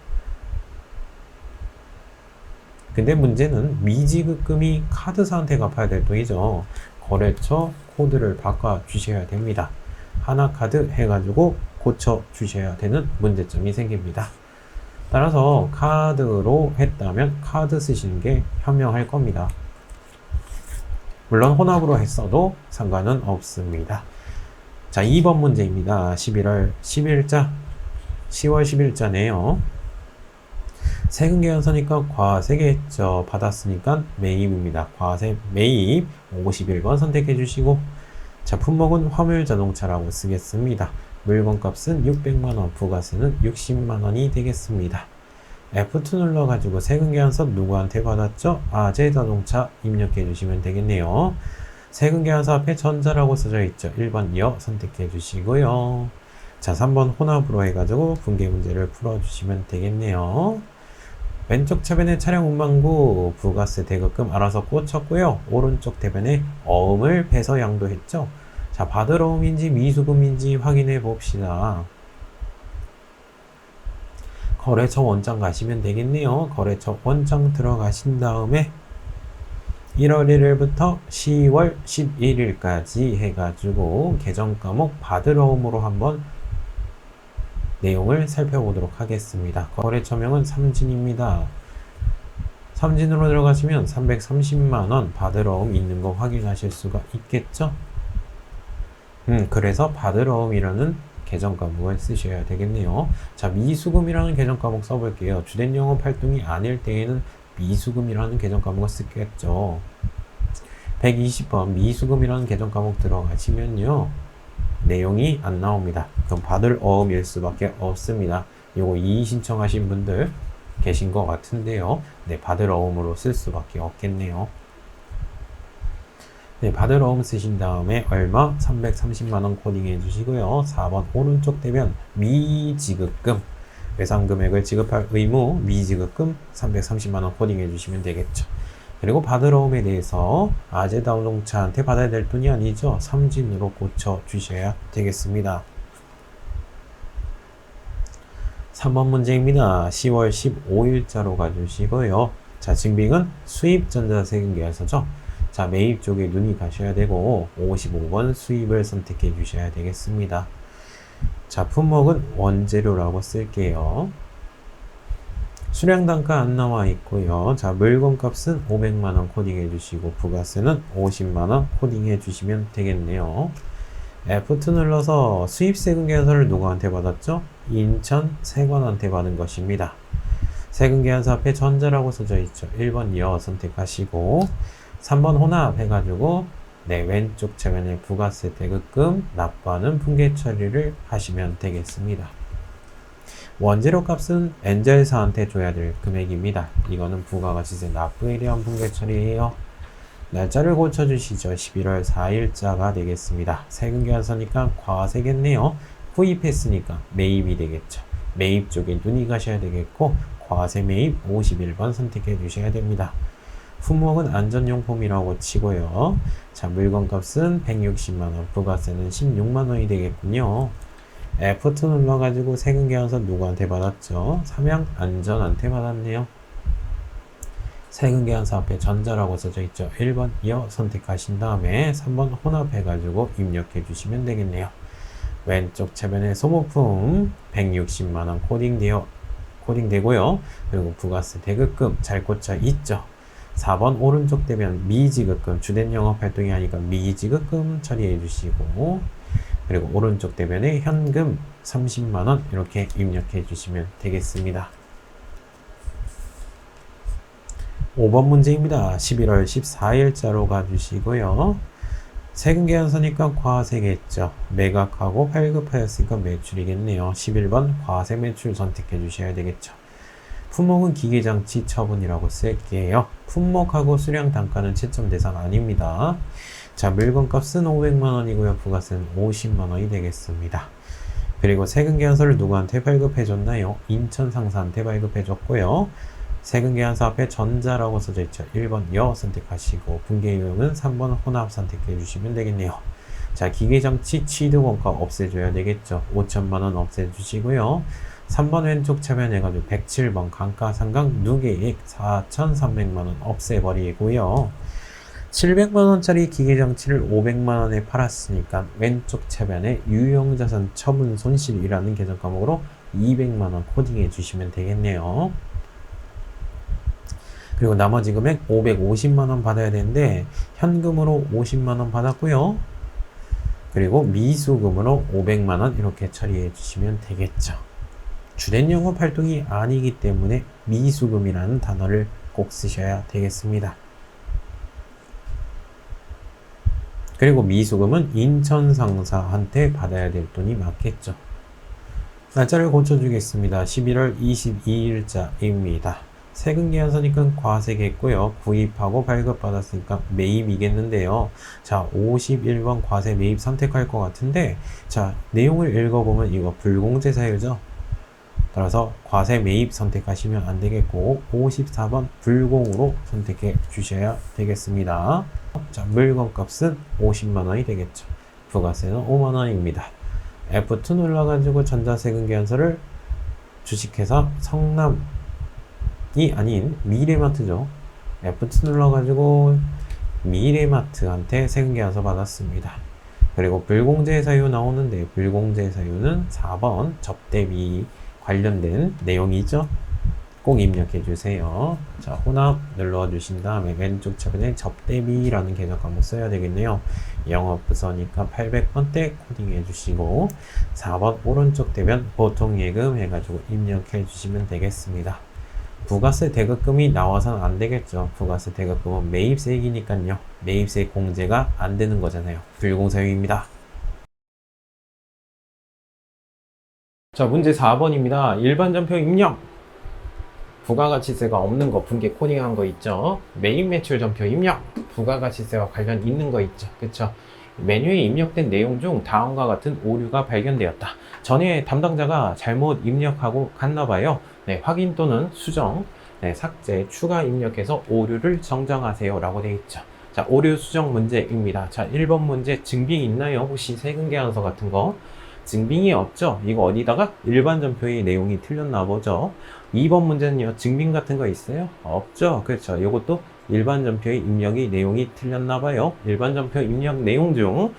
근데 문제는 미지급금이 카드사한테 갚아야 될 돈이죠. 거래처 코드를 바꿔 주셔야 됩니다. 하나카드 해가지고 고쳐 주셔야 되는 문제점이 생깁니다. 따라서 카드로 했다면 카드 쓰시는 게 현명할 겁니다. 물론 혼합으로 했어도 상관은 없습니다. 자, 2번 문제입니다. 11월 10일자, 10월 10일자네요. 세금 계산서니까 과세겠죠. 받았으니까 매입입니다. 과세 매입 51번 선택해 주시고, 자, 품목은 화물 자동차라고 쓰겠습니다. 물건값은 600만원, 부가세는 60만원이 되겠습니다. F2 눌러가지고 세금 계산서 누구한테 받았죠? 아재자동차 입력해 주시면 되겠네요. 세금 계산서 앞에 전자라고 써져 있죠. 1번 여 선택해 주시고요. 자, 3번 혼합으로 해가지고 분계 문제를 풀어주시면 되겠네요. 왼쪽 차변에 차량 운반구 부가세 대급금 알아서 꽂혔고요. 오른쪽 대변에 어음을 배서 양도했죠. 자, 받으러 어음인지 미수금인지 확인해 봅시다. 거래처 원장 가시면 되겠네요. 거래처 원장 들어가신 다음에 1월 1일부터 10월 11일까지 해가지고 계정 과목 받으러 어음으로 한번 내용을 살펴보도록 하겠습니다. 거래처명은 삼진입니다. 삼진으로 들어가시면 330만원 받으러옴 있는 거 확인하실 수가 있겠죠? 그래서 받으러옴이라는 계정 과목을 쓰셔야 되겠네요. 자, 미수금이라는 계정 과목 써볼게요. 주된 영업 활동이 아닐 때에는 미수금이라는 계정 과목을 쓰겠죠. 120번 미수금이라는 계정 과목 들어가시면요. 내용이 안 나옵니다. 그럼 받을 어음일 수밖에 없습니다. 요거 이의 신청하신 분들 계신 것 같은데요. 네, 받을 어음으로 쓸 수밖에 없겠네요. 네, 받을 어음 쓰신 다음에 얼마? 330만원 코딩해 주시고요. 4번 오른쪽 대변 미지급금 외상 금액을 지급할 의무 미지급금 330만원 코딩해 주시면 되겠죠. 그리고 받을 어음에 대해서 아재자동차한테 받아야 될 돈이 아니죠. 삼진으로 고쳐 주셔야 되겠습니다. 3번 문제입니다. 10월 15일자로 가주시고요. 자, 증빙은 수입 전자세금 계약서죠. 자, 매입 쪽에 눈이 가셔야 되고 55번 수입을 선택해 주셔야 되겠습니다. 자, 품목은 원재료라고 쓸게요. 수량 단가 안 나와 있고요. 자, 물건값은 500만원 코딩해 주시고 부가세는 50만원 코딩해 주시면 되겠네요. F2 눌러서 수입세금 계산서를 누구한테 받았죠? 인천세관한테 받은 것입니다. 세금 계산서 앞에 전자라고 써져 있죠. 1번 여 선택하시고 3번 혼합 해가지고 네, 왼쪽 차면에 부가세 대급금 납부하는 분계 처리를 하시면 되겠습니다. 원재료 값은 엔젤사한테 줘야 될 금액입니다. 이거는 부가가치세 납부에 대한 분계 처리예요. 날짜를 고쳐주시죠. 11월 4일자가 되겠습니다. 세금 계산서니까 과세겠네요. 후입했으니까 매입이 되겠죠. 매입 쪽에 눈이 가셔야 되겠고 과세 매입 51번 선택해 주셔야 됩니다. 품목은 안전용품이라고 치고요. 자, 물건값은 160만원, 부가세는 16만원이 되겠군요. F2 눌러가지고 세금 계산서 누구한테 받았죠? 삼양안전한테 받았네요. 세금 계산서 앞에 전자라고 써져 있죠. 1번 여 선택하신 다음에 3번 혼합해가지고 입력해 주시면 되겠네요. 왼쪽 차변에 소모품 160만원 코딩되고요. 그리고 부가세 대급금 잘 꽂혀 있죠. 4번 오른쪽 대변 미지급금 주된 영업활동이 아니까 미지급금 처리해 주시고 그리고 오른쪽 대변에 현금 30만원 이렇게 입력해 주시면 되겠습니다. 5번 문제입니다. 11월 14일자로 가주시고요. 세금 계산서니까 과세겠죠. 매각하고 발급하였으니까 매출이겠네요. 11번 과세 매출 선택해 주셔야 되겠죠. 품목은 기계장치 처분이라고 쓸게요. 품목하고 수량 단가는 채점 대상 아닙니다. 자, 물건값은 500만원이고요. 부가세는 50만원이 되겠습니다. 그리고 세금 계산서를 누구한테 발급해 줬나요? 인천 상사한테 발급해 줬고요. 세금 계산서 앞에 전자라고 써져 있죠. 1번 여 선택하시고 분계 유형은 3번 혼합 선택해 주시면 되겠네요. 자, 기계장치 취득원가 없애줘야 되겠죠. 5천만원 없애주시고요. 3번 왼쪽 차변해가지고 107번 감가상각 누계액 4,300만원 없애버리고요. 700만원짜리 기계장치를 500만원에 팔았으니까 왼쪽 차변에 유형자산 처분 손실이라는 계정 과목으로 200만원 코딩해 주시면 되겠네요. 그리고 나머지 금액 550만원 받아야 되는데 현금으로 50만원 받았고요. 그리고 미수금으로 500만원 이렇게 처리해 주시면 되겠죠. 주된 영업 활동이 아니기 때문에 미수금이라는 단어를 꼭 쓰셔야 되겠습니다. 그리고 미수금은 인천 상사한테 받아야 될 돈이 맞겠죠. 날짜를 고쳐주겠습니다. 11월 22일자입니다. 세금 계산서니까 과세겠고요. 구입하고 발급받았으니까 매입이겠는데요. 자, 51번 과세 매입 선택할 것 같은데, 자, 내용을 읽어보면 이거 불공제 사유죠. 따라서 과세 매입 선택하시면 안 되겠고 54번 불공으로 선택해 주셔야 되겠습니다. 자, 물건값은 50만원이 되겠죠. 부가세는 5만원입니다. F2 눌러가지고 전자세금 계산서를 주식회사 성남이 아닌 미래마트죠. F2 눌러가지고 미래마트한테 세금 계산서 받았습니다. 그리고 불공제 사유 나오는데 불공제 사유는 4번 접대비 관련된 내용이죠. 꼭 입력해 주세요. 자, 혼합 눌러 주신 다음에 왼쪽 차변에 접대비라는 계정 과목 써야 되겠네요. 영업부서니까 800번대 코딩해 주시고 4번 오른쪽 대변 보통예금 해가지고 입력해 주시면 되겠습니다. 부가세 대급금이 나와서는 안 되겠죠. 부가세 대급금은 매입세액이니까요. 매입세 공제가 안 되는 거잖아요. 불공사유입니다. 자, 문제 4번입니다. 일반 전표 입력. 부가가치세가 없는 거 분계 코딩한 거 있죠. 매입 매출 전표 입력. 부가가치세와 관련 있는 거 있죠. 그쵸? 메뉴에 입력된 내용 중 다음과 같은 오류가 발견되었다. 전에 담당자가 잘못 입력하고 갔나 봐요. 네, 확인 또는 수정, 네, 삭제, 추가 입력해서 오류를 정정하세요 라고 되어 있죠. 자, 오류 수정 문제입니다. 자, 1번 문제 증빙 있나요? 혹시 세금 계산서 같은 거? 증빙이 없죠? 이거 어디다가? 일반 전표의 내용이 틀렸나 보죠? 2번 문제는요, 증빙 같은 거 있어요? 없죠? 그렇죠. 이것도 일반 전표의 입력이 내용이 틀렸나 봐요. 일반 전표 입력 내용 중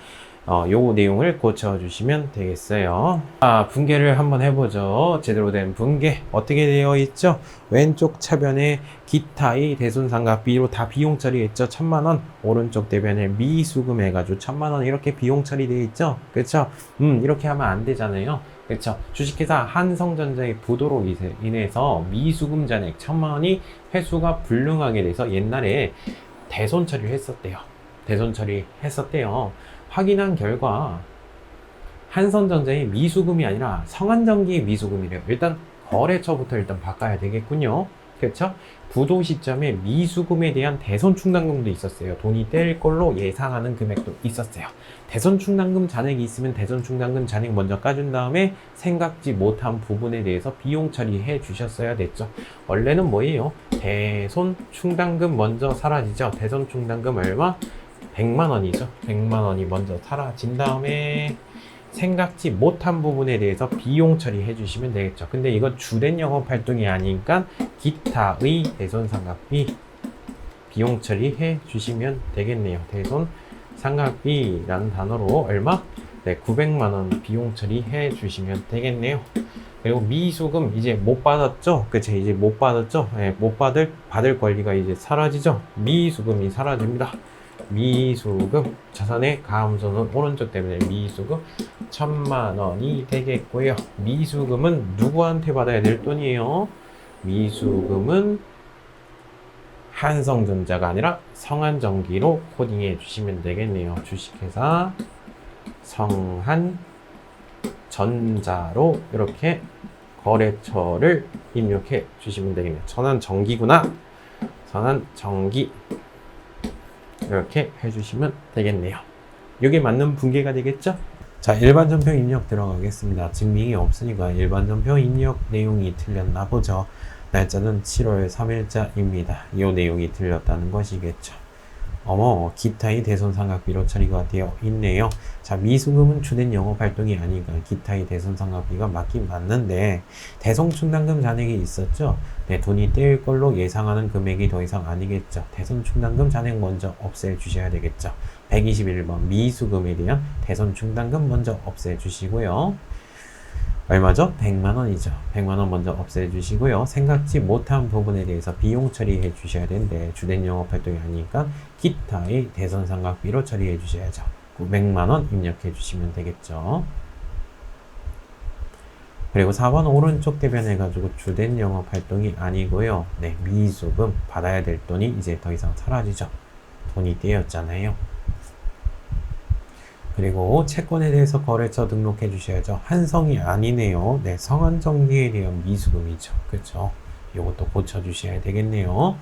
요 내용을 고쳐주시면 되겠어요. 자, 분계를 한번 해보죠. 제대로 된 분계 어떻게 되어 있죠? 왼쪽 차변에 기타의 대손상각비로 다 비용 처리했죠. 1000만원. 오른쪽 대변에 미수금 해가지고 1000만원 이렇게 비용 처리되어 있죠. 그렇죠? 이렇게 하면 안 되잖아요. 그렇죠. 주식회사 한성전자의 부도로 인해서 미수금 잔액 1000만원이 회수가 불능하게 돼서 옛날에 대손 처리를 했었대요. 대손 처리했었대요. 확인한 결과 한성전자의 미수금이 아니라 성한전기의 미수금이래요. 일단 거래처부터 일단 바꿔야 되겠군요. 그렇죠? 부도 시점에 미수금에 대한 대손 충당금도 있었어요. 돈이 뗄 걸로 예상하는 금액도 있었어요. 대손 충당금 잔액이 있으면 대손 충당금 잔액 먼저 까준 다음에 생각지 못한 부분에 대해서 비용 처리해 주셨어야 됐죠. 원래는 뭐예요? 대손 충당금 먼저 사라지죠. 대손 충당금 얼마? 100만원이죠. 100만원이 먼저 사라진 다음에 생각지 못한 부분에 대해서 비용 처리해 주시면 되겠죠. 근데 이건 주된 영업 활동이 아니니까 기타의 대손상각비 비용 처리해 주시면 되겠네요. 대손상각비라는 단어로 얼마? 네, 900만원 비용 처리해 주시면 되겠네요. 그리고 미수금 이제 못 받았죠? 그쵸? 이제 못 받았죠? 네, 받을 권리가 이제 사라지죠? 미수금이 사라집니다. 미수금 자산의 감소는 오른쪽 때문에 미수금 1000만원이 되겠고요. 미수금은 누구한테 받아야 될 돈이에요? 미수금은 한성전자가 아니라 성한전기로 코딩해 주시면 되겠네요. 주식회사 성한전자로 이렇게 거래처를 입력해 주시면 되겠네요. 성한전기구나. 성한전기 이렇게 해주시면 되겠네요. 이게 맞는 분계가 되겠죠? 자, 일반 전표 입력 들어가겠습니다. 증명이 없으니까 일반 전표 입력 내용이 틀렸나 보죠. 날짜는 7월 3일자입니다. 이 내용이 틀렸다는 것이겠죠. 어머, 기타의 대손상각비로 처리가 되어 있네요. 자, 미수금은 주된 영업활동이 아니니까 기타의 대손상각비가 맞긴 맞는데 대손충당금 잔액이 있었죠. 네, 돈이 떼일 걸로 예상하는 금액이 더 이상 아니겠죠. 대손충당금 잔액 먼저 없애주셔야 되겠죠. 121번 미수금에 대한 대손충당금 먼저 없애주시고요. 얼마죠? 100만원이죠. 100만원 먼저 없애주시고요. 생각지 못한 부분에 대해서 비용 처리해 주셔야 되는데 주된 영업활동이 아니니까 기타의 대손상각비로 처리해 주셔야죠. 900만원 입력해 주시면 되겠죠. 그리고 4번 오른쪽 대변해가지고 주된 영업활동이 아니고요. 네, 미수금 받아야 될 돈이 이제 더 이상 사라지죠. 돈이 떼였잖아요. 그리고 채권에 대해서 거래처 등록해 주셔야죠. 한성이 아니네요. 네, 성한전기에 대한 미수금이죠. 그렇죠? 이것도 고쳐 주셔야 되겠네요.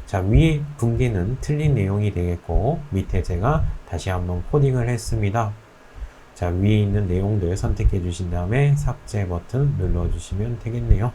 자, 위에 분기는 틀린 내용이 되겠고 밑에 제가 다시 한번 코딩을 했습니다. 자, 위에 있는 내용들 선택해 주신 다음에 삭제 버튼 눌러 주시면 되겠네요.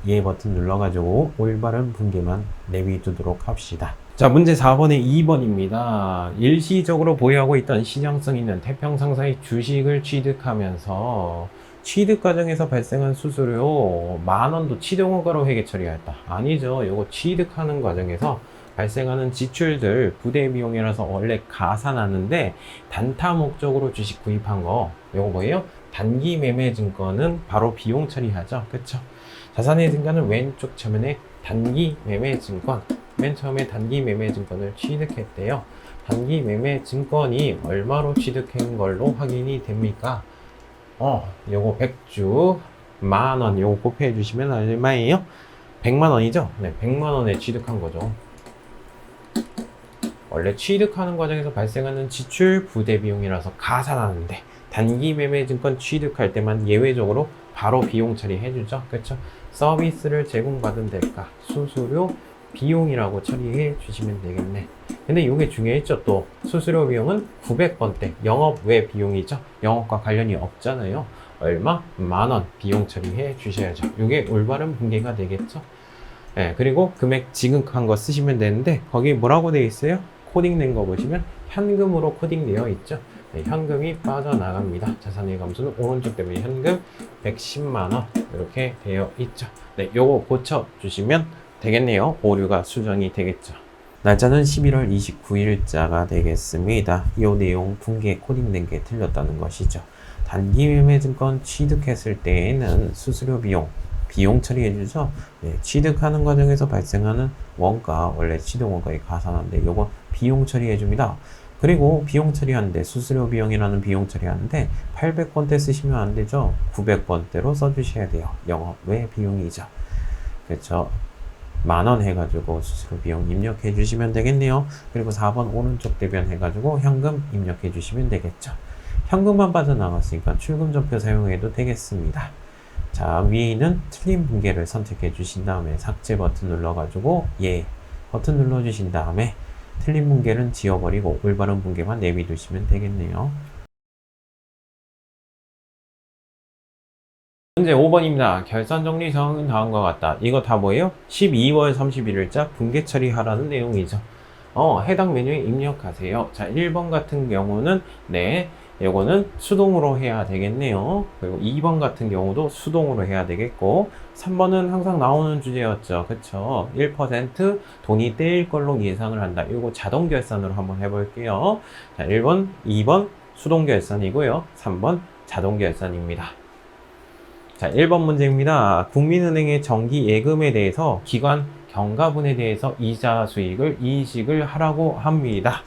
예 버튼 눌러가지고 올바른 분기만 내비두도록 합시다. 자, 문제 4번에 2번입니다. 일시적으로 보유하고 있던 시장성 있는 태평상사의 주식을 취득하면서 취득 과정에서 발생한 수수료 10,000원도 취득원가로 회계 처리하였다. 아니죠. 요거 취득하는 과정에서 발생하는 지출들 부대 비용이라서 원래 가산하는데 단타 목적으로 주식 구입한 거 요거 뭐예요? 단기 매매 증권은 바로 비용 처리하죠. 그쵸? 자산의 증가는 왼쪽侧면에 단기 매매 증권, 맨 처음에 단기 매매 증권을 취득했대요. 단기 매매 증권이 얼마로 취득한 걸로 확인이 됩니까? 요거 100주 10,000원 요거 곱해 주시면 얼마예요? 100만원이죠? 네, 100만원에 취득한 거죠. 원래 취득하는 과정에서 발생하는 지출 부대 비용이라서 가산하는데 단기 매매 증권 취득할 때만 예외적으로 바로 비용 처리해 주죠. 그렇죠? 서비스를 제공받은 대가, 수수료, 비용이라고 처리해 주시면 되겠네. 근데 이게 중요했죠. 또 수수료 비용은 900번대 영업 외 비용이죠. 영업과 관련이 없잖아요. 얼마? 10,000원 비용 처리해 주셔야죠. 이게 올바른 분계가 되겠죠. 네, 그리고 금액 지급한 거 쓰시면 되는데 거기 뭐라고 되어 있어요? 코딩된 거 보시면 현금으로 코딩되어 있죠. 네, 현금이 빠져나갑니다. 자산의 감소는 오른쪽 대변 현금 110만원 이렇게 되어 있죠. 네, 요거 고쳐주시면 되겠네요. 오류가 수정이 되겠죠. 날짜는 11월 29일자가 되겠습니다. 이 내용 분계 코딩된 게 틀렸다는 것이죠. 단기 매매 증권 취득했을 때에는 수수료 비용 처리해주죠. 네, 취득하는 과정에서 발생하는 원가, 원래 취득 원가에 가산한데 요거 비용 처리해줍니다. 그리고 비용 처리하는데 수수료 비용이라는 비용 처리하는데 800번대 쓰시면 안 되죠. 900번대로 써주셔야 돼요. 영업 외 비용이죠. 그렇죠. 10,000원 해가지고 수수료 비용 입력해 주시면 되겠네요. 그리고 4번 오른쪽 대변 해가지고 현금 입력해 주시면 되겠죠. 현금만 빠져나갔으니까 출금전표 사용해도 되겠습니다. 자, 위에 있는 틀린 분계를 선택해 주신 다음에 삭제 버튼 눌러가지고 예 버튼 눌러 주신 다음에 틀린 분계는 지워버리고 올바른 분계만 내비두시면 되겠네요. 문제 5번입니다. 결산 정리 정은 다음과 같다. 이거 다 뭐예요? 12월 31일자 분계 처리하라는 내용이죠. 해당 메뉴에 입력하세요. 자, 1번 같은 경우는 네, 요거는 수동으로 해야 되겠네요. 그리고 2번 같은 경우도 수동으로 해야 되겠고 3번은 항상 나오는 주제였죠. 그쵸? 1% 돈이 떼일 걸로 예상을 한다. 이거 자동 결산으로 한번 해볼게요. 자, 1번, 2번 수동 결산이고요. 3번 자동 결산입니다. 자, 1번 문제입니다. 국민은행의 정기 예금에 대해서 기관 경과분에 대해서 이자 수익을 이식을 하라고 합니다.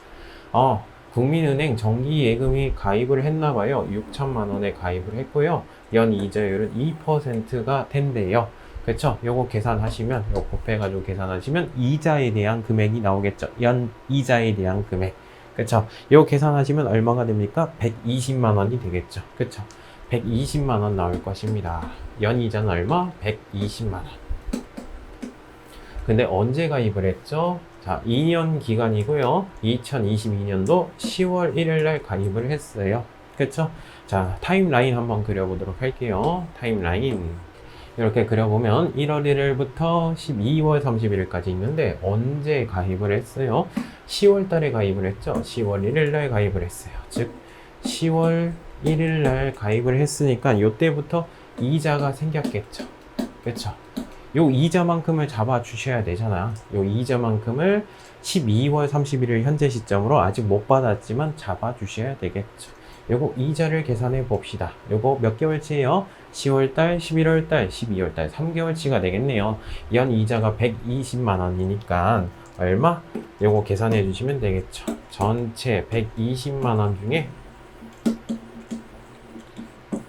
국민은행 정기 예금이 가입을 했나봐요. 6천만 원에 가입을 했고요. 연 이자율은 2%가 된대요. 그쵸? 요거 계산하시면, 요거 곱해가지고 계산하시면 이자에 대한 금액이 나오겠죠. 연 이자에 대한 금액. 그쵸? 요거 계산하시면 얼마가 됩니까? 120만 원이 되겠죠. 그쵸? 120만 원 나올 것입니다. 연 이자는 얼마? 120만 원. 근데 언제 가입을 했죠? 자, 2년 기간이고요. 2022년도 10월 1일 날 가입을 했어요. 그쵸? 자, 타임라인 한번 그려보도록 할게요. 타임라인. 이렇게 그려보면 1월 1일부터 12월 31일까지 있는데 언제 가입을 했어요? 10월 달에 가입을 했죠. 10월 1일 날 가입을 했어요. 즉 10월 1일 날 가입을 했으니까 이때부터 이자가 생겼겠죠. 그쵸? 요 이자만큼을 잡아 주셔야 되잖아요. 요 이자만큼을 12월 31일 현재 시점으로 아직 못 받았지만 잡아 주셔야 되겠죠. 요거 이자를 계산해 봅시다. 요거 몇 개월치예요? 10월달, 11월달, 12월달 3개월치가 되겠네요. 연 이자가 120만 원이니까 얼마? 요거 계산해 주시면 되겠죠. 전체 120만 원 중에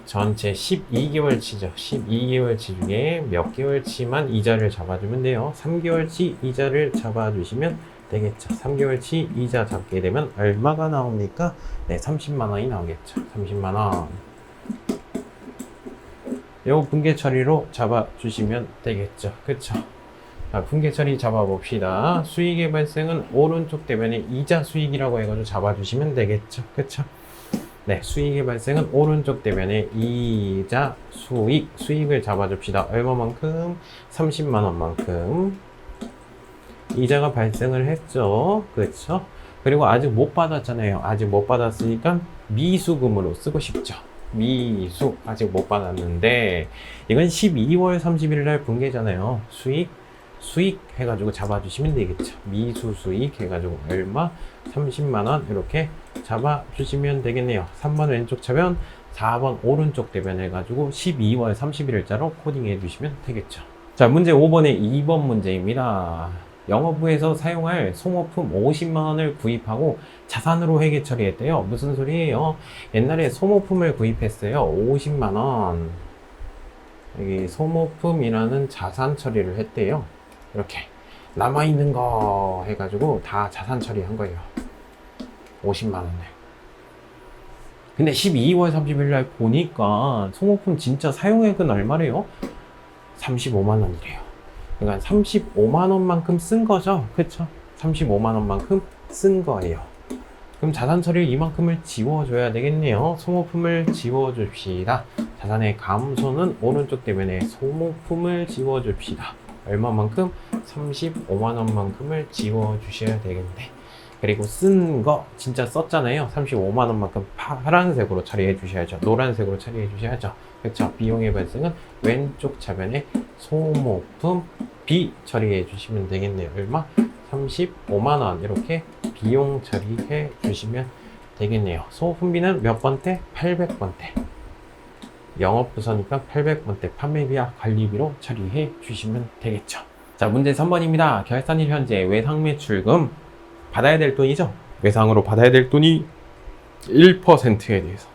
전체 12개월치죠. 12개월치 중에 몇 개월치만 이자를 잡아주면 돼요. 3개월치 이자를 잡아주시면 되겠죠. 3개월치 이자 잡게 되면 얼마가 나옵니까? 네, 30만 원이 나오겠죠. 30만 원. 요 분계 처리로 잡아주시면 되겠죠. 그쵸? 자, 분계 처리 잡아봅시다. 수익의 발생은 오른쪽 대변에 이자 수익이라고 해가지고 잡아주시면 되겠죠. 그쵸? 네, 수익의 발생은 오른쪽 대변에 이자 수익을 잡아줍시다. 얼마만큼? 30만 원만큼 이자가 발생을 했죠. 그렇죠? 그리고 아직 못 받았잖아요. 아직 못 받았으니까 미수금으로 쓰고 싶죠. 미수 아직 못 받았는데 이건 12월 30일 날 분계잖아요. 수익 해가지고 잡아주시면 되겠죠. 미수 수익 해가지고 얼마? 30만 원 이렇게 잡아주시면 되겠네요. 3번 왼쪽 차변, 4번 오른쪽 대변 해가지고 12월 31일자로 코딩해 주시면 되겠죠. 자, 문제 5번의 2번 문제입니다. 영업부에서 사용할 소모품 50만 원을 구입하고 자산으로 회계 처리했대요. 무슨 소리예요? 옛날에 소모품을 구입했어요. 50만 원. 여기 소모품이라는 자산 처리를 했대요. 이렇게 남아있는 거 해가지고 다 자산 처리한 거예요. 50만 원을. 근데 12월 30일 날 보니까 소모품 진짜 사용액은 얼마래요? 35만 원이래요. 그러니까 35만 원만큼 쓴 거죠. 그쵸? 35만 원만큼 쓴 거예요. 그럼 자산 처리 이만큼을 지워줘야 되겠네요. 소모품을 지워줍시다. 자산의 감소는 오른쪽 대변에 소모품을 지워줍시다. 얼마만큼? 35만 원만큼을 지워주셔야 되겠네. 그리고 쓴 거 진짜 썼잖아요. 35만 원만큼 파란색으로 처리해 주셔야죠. 노란색으로 처리해 주셔야죠. 그렇죠? 비용의 발생은 왼쪽 차변에 소모품 B 처리해 주시면 되겠네요. 얼마? 35만 원 이렇게 비용 처리해 주시면 되겠네요. 소모품비는 몇 번대? 800번대. 영업부서니까 800번대 판매비와 관리비로 처리해 주시면 되겠죠. 자, 문제 3번입니다. 결산일 현재 외상 매출금 받아야 될 돈이죠. 외상으로 받아야 될 돈이 1%에 대해서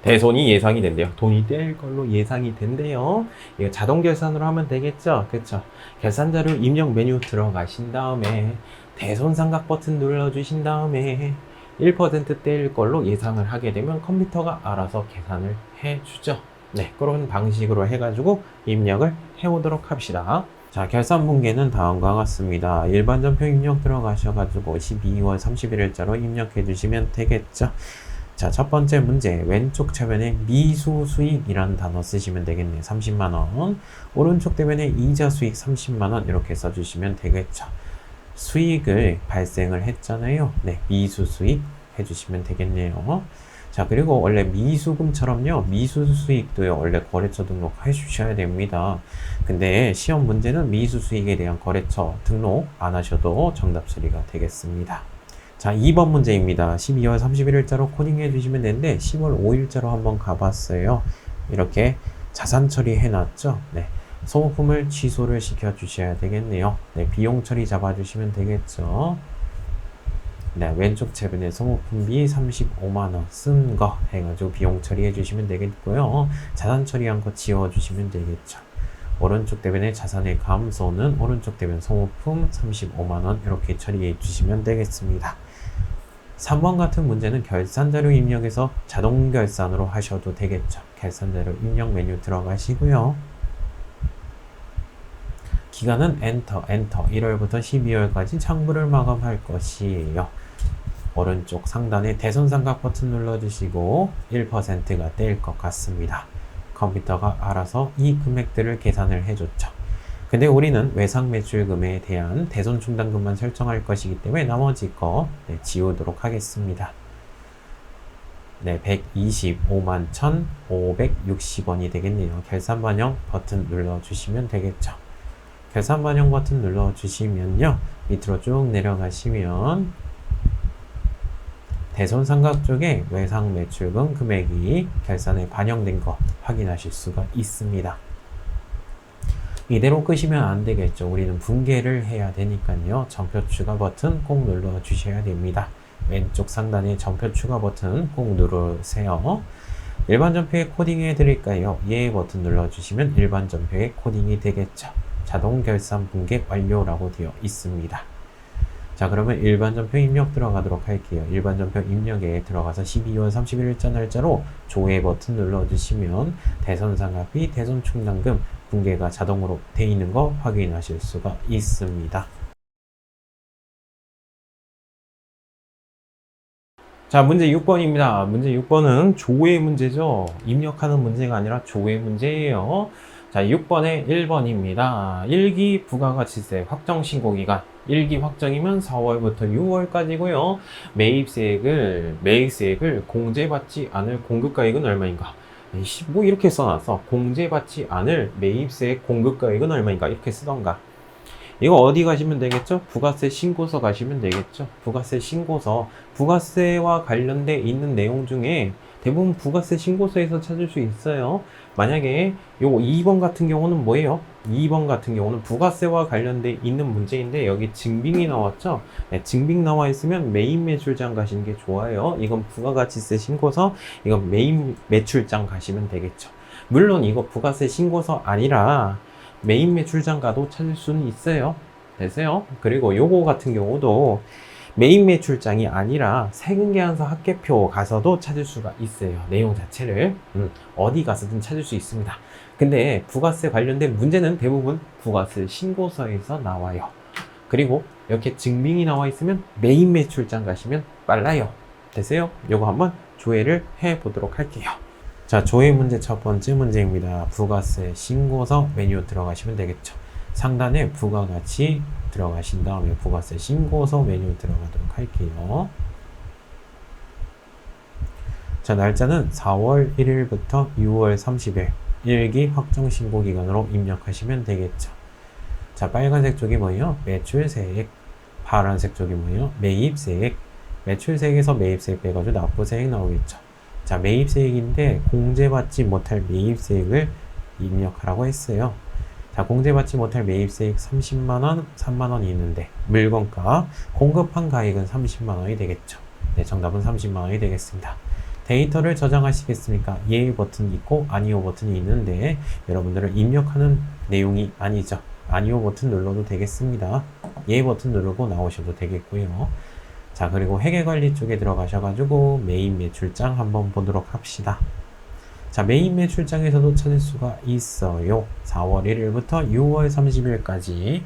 대손이 예상이 된대요. 돈이 뗄 걸로 예상이 된대요. 이거 자동 결산으로 하면 되겠죠. 그쵸? 결산자료 입력 메뉴 들어가신 다음에 대손 삼각 버튼 눌러주신 다음에 1% 뗄 걸로 예상을 하게 되면 컴퓨터가 알아서 계산을 해주죠. 네, 그런 방식으로 해가지고 입력을 해오도록 합시다. 자, 결산 분계는 다음과 같습니다. 일반 전표 입력 들어가셔가지고 12월 31일자로 입력해 주시면 되겠죠. 자, 첫 번째 문제 왼쪽 차변에 미수 수익이라는 단어 쓰시면 되겠네요. 30만원. 오른쪽 대변에 이자 수익 30만원 이렇게 써주시면 되겠죠. 수익을 발생을 했잖아요. 네, 미수 수익 해주시면 되겠네요. 자, 그리고 원래 미수금처럼요, 미수수익도요, 원래 거래처 등록 해주셔야 됩니다. 근데 시험 문제는 미수수익에 대한 거래처 등록 안 하셔도 정답 처리가 되겠습니다. 자, 2번 문제입니다. 12월 31일자로 코딩해 주시면 되는데 10월 5일자로 한번 가봤어요. 이렇게 자산 처리해 놨죠. 네, 소모품을 취소를 시켜 주셔야 되겠네요. 네, 비용 처리 잡아 주시면 되겠죠. 네, 왼쪽 채분에 소모품비 35만원 쓴 거 해가지고 비용 처리해 주시면 되겠고요. 자산 처리한 거 지워 주시면 되겠죠. 오른쪽 대변의 자산의 감소는 오른쪽 대변 소모품 35만원 이렇게 처리해 주시면 되겠습니다. 3번 같은 문제는 결산자료 입력에서 자동 결산으로 하셔도 되겠죠. 결산자료 입력 메뉴 들어가시고요. 기간은 엔터 1월부터 12월까지 창구를 마감할 것이에요. 오른쪽 상단에 대손삼각 버튼 눌러주시고 1%가 될 것 같습니다. 컴퓨터가 알아서 이 금액들을 계산을 해줬죠. 근데 우리는 외상 매출금에 대한 대손 충당금만 설정할 것이기 때문에 나머지 거 지우도록 하겠습니다. 네, 125만 1,560원이 되겠네요. 결산 반영 버튼 눌러주시면 되겠죠. 결산 반영 버튼 눌러주시면요. 밑으로 쭉 내려가시면 대손삼각 쪽에 외상 매출금 금액이 결산에 반영된 거 확인하실 수가 있습니다. 이대로 끄시면 안 되겠죠. 우리는 분개를 해야 되니까요. 전표 추가 버튼 꼭 눌러 주셔야 됩니다. 왼쪽 상단에 전표 추가 버튼 꼭 누르세요. 일반 전표에 코딩해 드릴까요? 예 버튼 눌러 주시면 일반 전표에 코딩이 되겠죠. 자동 결산 분개 완료라고 되어 있습니다. 자, 그러면 일반 전표 입력 들어가도록 할게요. 일반 전표 입력에 들어가서 12월 31일자 날짜로 조회 버튼 눌러주시면 대손상각비, 대손충당금 분개가 자동으로 돼 있는 거 확인하실 수가 있습니다. 자, 문제 6번입니다. 문제 6번은 조회 문제죠. 입력하는 문제가 아니라 조회 문제예요. 자, 6번에 1번입니다. 1기 부가가치세 확정 신고기간 1기 확정이면 4월부터 6월까지고요. 매입세액을 공제받지 않을 공급가액은 얼마인가? 뭐 이렇게 써놨어. 공제받지 않을 매입세액 공급가액은 얼마인가? 이렇게 쓰던가. 이거 어디 가시면 되겠죠? 부가세 신고서 가시면 되겠죠? 부가세 신고서. 부가세와 관련돼 있는 내용 중에 대부분 부가세 신고서에서 찾을 수 있어요. 만약에 요거 2번 같은 경우는 뭐예요? 2번 같은 경우는 부가세와 관련돼 있는 문제인데 여기 증빙이 나왔죠? 네, 증빙 나와 있으면 매입 매출장 가시는 게 좋아요. 이건 부가가치세 신고서, 이건 매입 매출장 가시면 되겠죠. 물론 이거 부가세 신고서 아니라 매입 매출장 가도 찾을 수는 있어요. 되세요? 그리고 요거 같은 경우도 매입 매출장이 아니라 세금계산서 합계표 가서도 찾을 수가 있어요. 내용 자체를 어디 가서든 찾을 수 있습니다. 근데 부가세 관련된 문제는 대부분 부가세 신고서에서 나와요. 그리고 이렇게 증빙이 나와 있으면 매입 매출장 가시면 빨라요. 되세요? 요거 한번 조회를 해 보도록 할게요. 자, 조회 문제 첫 번째 문제입니다. 부가세 신고서 메뉴 들어가시면 되겠죠. 상단에 부가가치 들어가신 다음에 부가세 신고서 메뉴 들어가도록 할게요. 자, 날짜는 4월 1일부터 6월 30일 1기 확정 신고 기간으로 입력하시면 되겠죠. 자, 빨간색 쪽이 뭐예요? 매출세액. 파란색 쪽이 뭐예요? 매입세액. 매출세액에서 매입세액 빼가지고 납부세액 나오겠죠. 자, 매입세액인데 공제받지 못할 매입세액을 입력하라고 했어요. 자, 공제받지 못할 매입세액 30만원, 3만원이 있는데 물건가, 공급한 가액은 30만원이 되겠죠. 네, 정답은 30만원이 되겠습니다. 데이터를 저장하시겠습니까? 예 버튼이 있고 아니오 버튼이 있는데 여러분들은 입력하는 내용이 아니죠. 아니오 버튼 눌러도 되겠습니다. 예 버튼 누르고 나오셔도 되겠고요. 자, 그리고 회계관리 쪽에 들어가셔가지고 메인 매출장 한번 보도록 합시다. 자, 메인 매출장에서도 찾을 수가 있어요. 4월 1일부터 6월 30일까지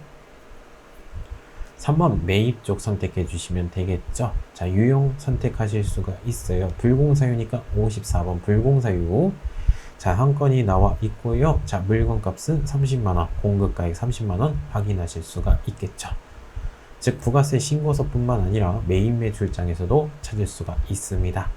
3번 매입 쪽 선택해 주시면 되겠죠. 자, 유형 선택하실 수가 있어요. 불공사유니까 54번 불공사유. 자, 한 건이 나와 있고요. 자, 물건값은 30만원, 공급가액 30만원 확인하실 수가 있겠죠. 즉 부가세 신고서뿐만 아니라 매입 매출장에서도 찾을 수가 있습니다.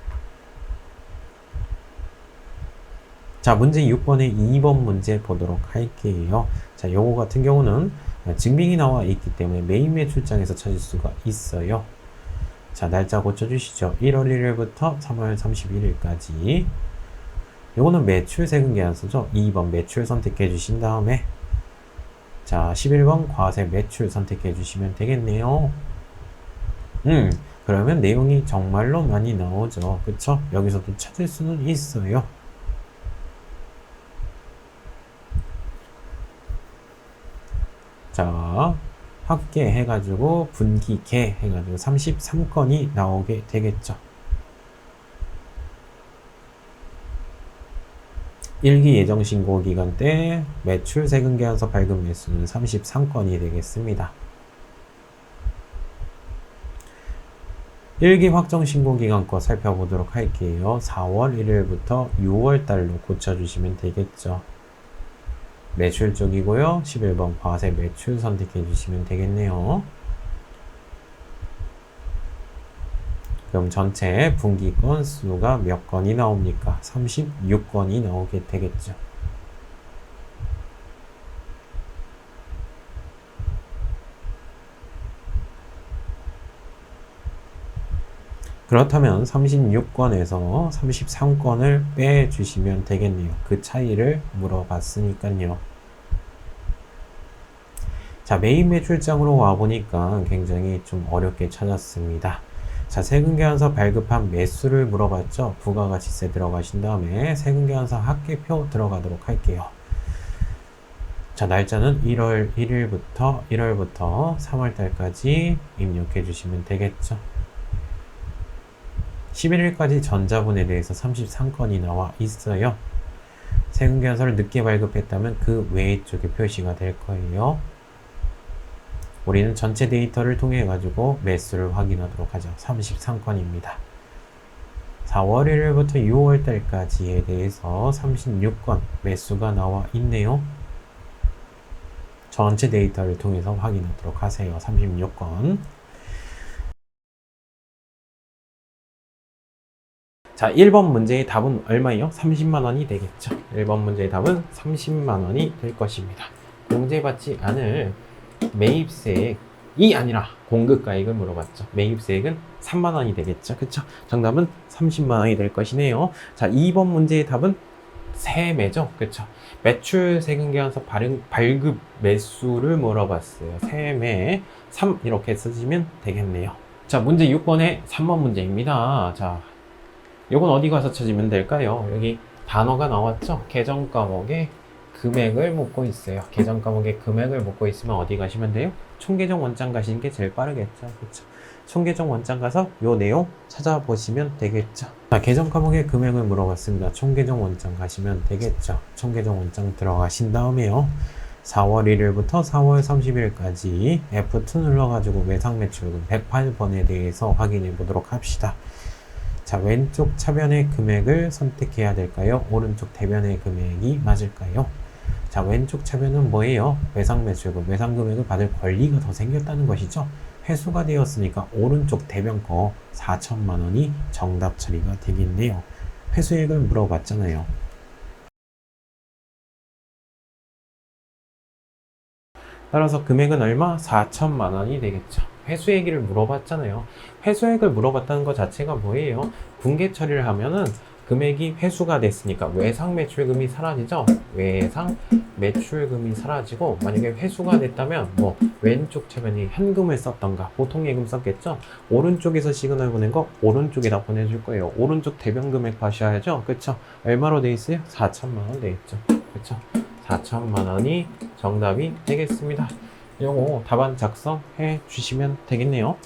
자, 문제 6번에 2번 문제 보도록 할게요. 자, 요거 같은 경우는 증빙이 나와 있기 때문에 매입 매출장에서 찾을 수가 있어요. 자, 날짜 고쳐주시죠. 1월 1일부터 3월 31일까지. 요거는 매출 세금 계산서죠. 2번 매출 선택해 주신 다음에 자, 11번 과세 매출 선택해 주시면 되겠네요. 그러면 내용이 정말로 많이 나오죠. 그쵸? 여기서도 찾을 수는 있어요. 자, 합계 해가지고 분기 개 해가지고 33건이 나오게 되겠죠. 1기 예정신고기간 때 매출 세금계산서 발급 매수는 33건이 되겠습니다. 1기 확정신고기간 거 살펴보도록 할게요. 4월 1일부터 6월 달로 고쳐주시면 되겠죠. 매출 쪽이고요. 11번 과세 매출 선택해 주시면 되겠네요. 그럼 전체 분기 건수가 몇 건이 나옵니까? 36건이 나오게 되겠죠. 그렇다면 36건에서 33건을 빼주시면 되겠네요. 그 차이를 물어봤으니까요. 자, 메인 매출장으로 와보니까 굉장히 좀 어렵게 찾았습니다. 자, 세금계산서 발급한 매수를 물어봤죠. 부가가치세 들어가신 다음에 세금계산서 합계표 들어가도록 할게요. 자, 날짜는 1월 1일부터 3월달까지 입력해 주시면 되겠죠. 11일까지 전자분에 대해서 33건이 나와 있어요. 세금계산서를 늦게 발급했다면 그 외의 쪽에 표시가 될 거예요. 우리는 전체 데이터를 통해 가지고 매수를 확인하도록 하죠. 33건입니다. 4월 1일부터 6월 달까지에 대해서 36건 매수가 나와 있네요. 전체 데이터를 통해서 확인하도록 하세요. 36건. 자, 1번 문제의 답은 얼마예요? 30만원이 되겠죠. 1번 문제의 답은 30만원이 될 것입니다. 공제받지 않을 매입세액이 아니라 공급가액을 물어봤죠. 매입세액은 3만원이 되겠죠. 그쵸? 정답은 30만원이 될 것이네요. 자, 2번 문제의 답은 세매죠. 그쵸? 매출 세금계산서 발급 매수를 물어봤어요. 세매 3 이렇게 쓰시면 되겠네요. 자, 문제 6번의 3번 문제입니다. 자, 요건 어디 가서 찾으면 될까요? 여기 단어가 나왔죠? 계정 과목에 금액을 묻고 있어요. 계정 과목에 금액을 묻고 있으면 어디 가시면 돼요? 총계정 원장 가시는 게 제일 빠르겠죠. 그렇죠? 총계정 원장 가서 요 내용 찾아보시면 되겠죠. 자, 계정 과목에 금액을 물어봤습니다. 총계정 원장 가시면 되겠죠. 총계정 원장 들어가신 다음에요. 4월 1일부터 4월 30일까지 F2 눌러가지고 매상매출금 108번에 대해서 확인해 보도록 합시다. 자, 왼쪽 차변의 금액을 선택해야 될까요? 오른쪽 대변의 금액이 맞을까요? 자, 왼쪽 차변은 뭐예요? 매상매출금, 매상금액을 받을 권리가 더 생겼다는 것이죠. 회수가 되었으니까 오른쪽 대변 거 4천만 원이 정답 처리가 되겠네요. 회수액을 물어봤잖아요. 따라서 금액은 얼마? 4천만 원이 되겠죠. 회수액을 물어봤잖아요. 회수액을 물어봤다는 것 자체가 뭐예요? 분계 처리를 하면은 금액이 회수가 됐으니까 외상 매출금이 사라지죠. 외상 매출금이 사라지고, 만약에 회수가 됐다면 뭐 왼쪽 차변이 현금을 썼던가 보통 예금 썼겠죠. 오른쪽에서 시그널 보낸 거 오른쪽에다 보내줄 거예요. 오른쪽 대변 금액 봐셔야죠. 그쵸? 얼마로 돼 있어요? 4천만 원 돼 있죠. 그쵸? 4천만 원이 정답이 되겠습니다. 요거 답안 작성해 주시면 되겠네요.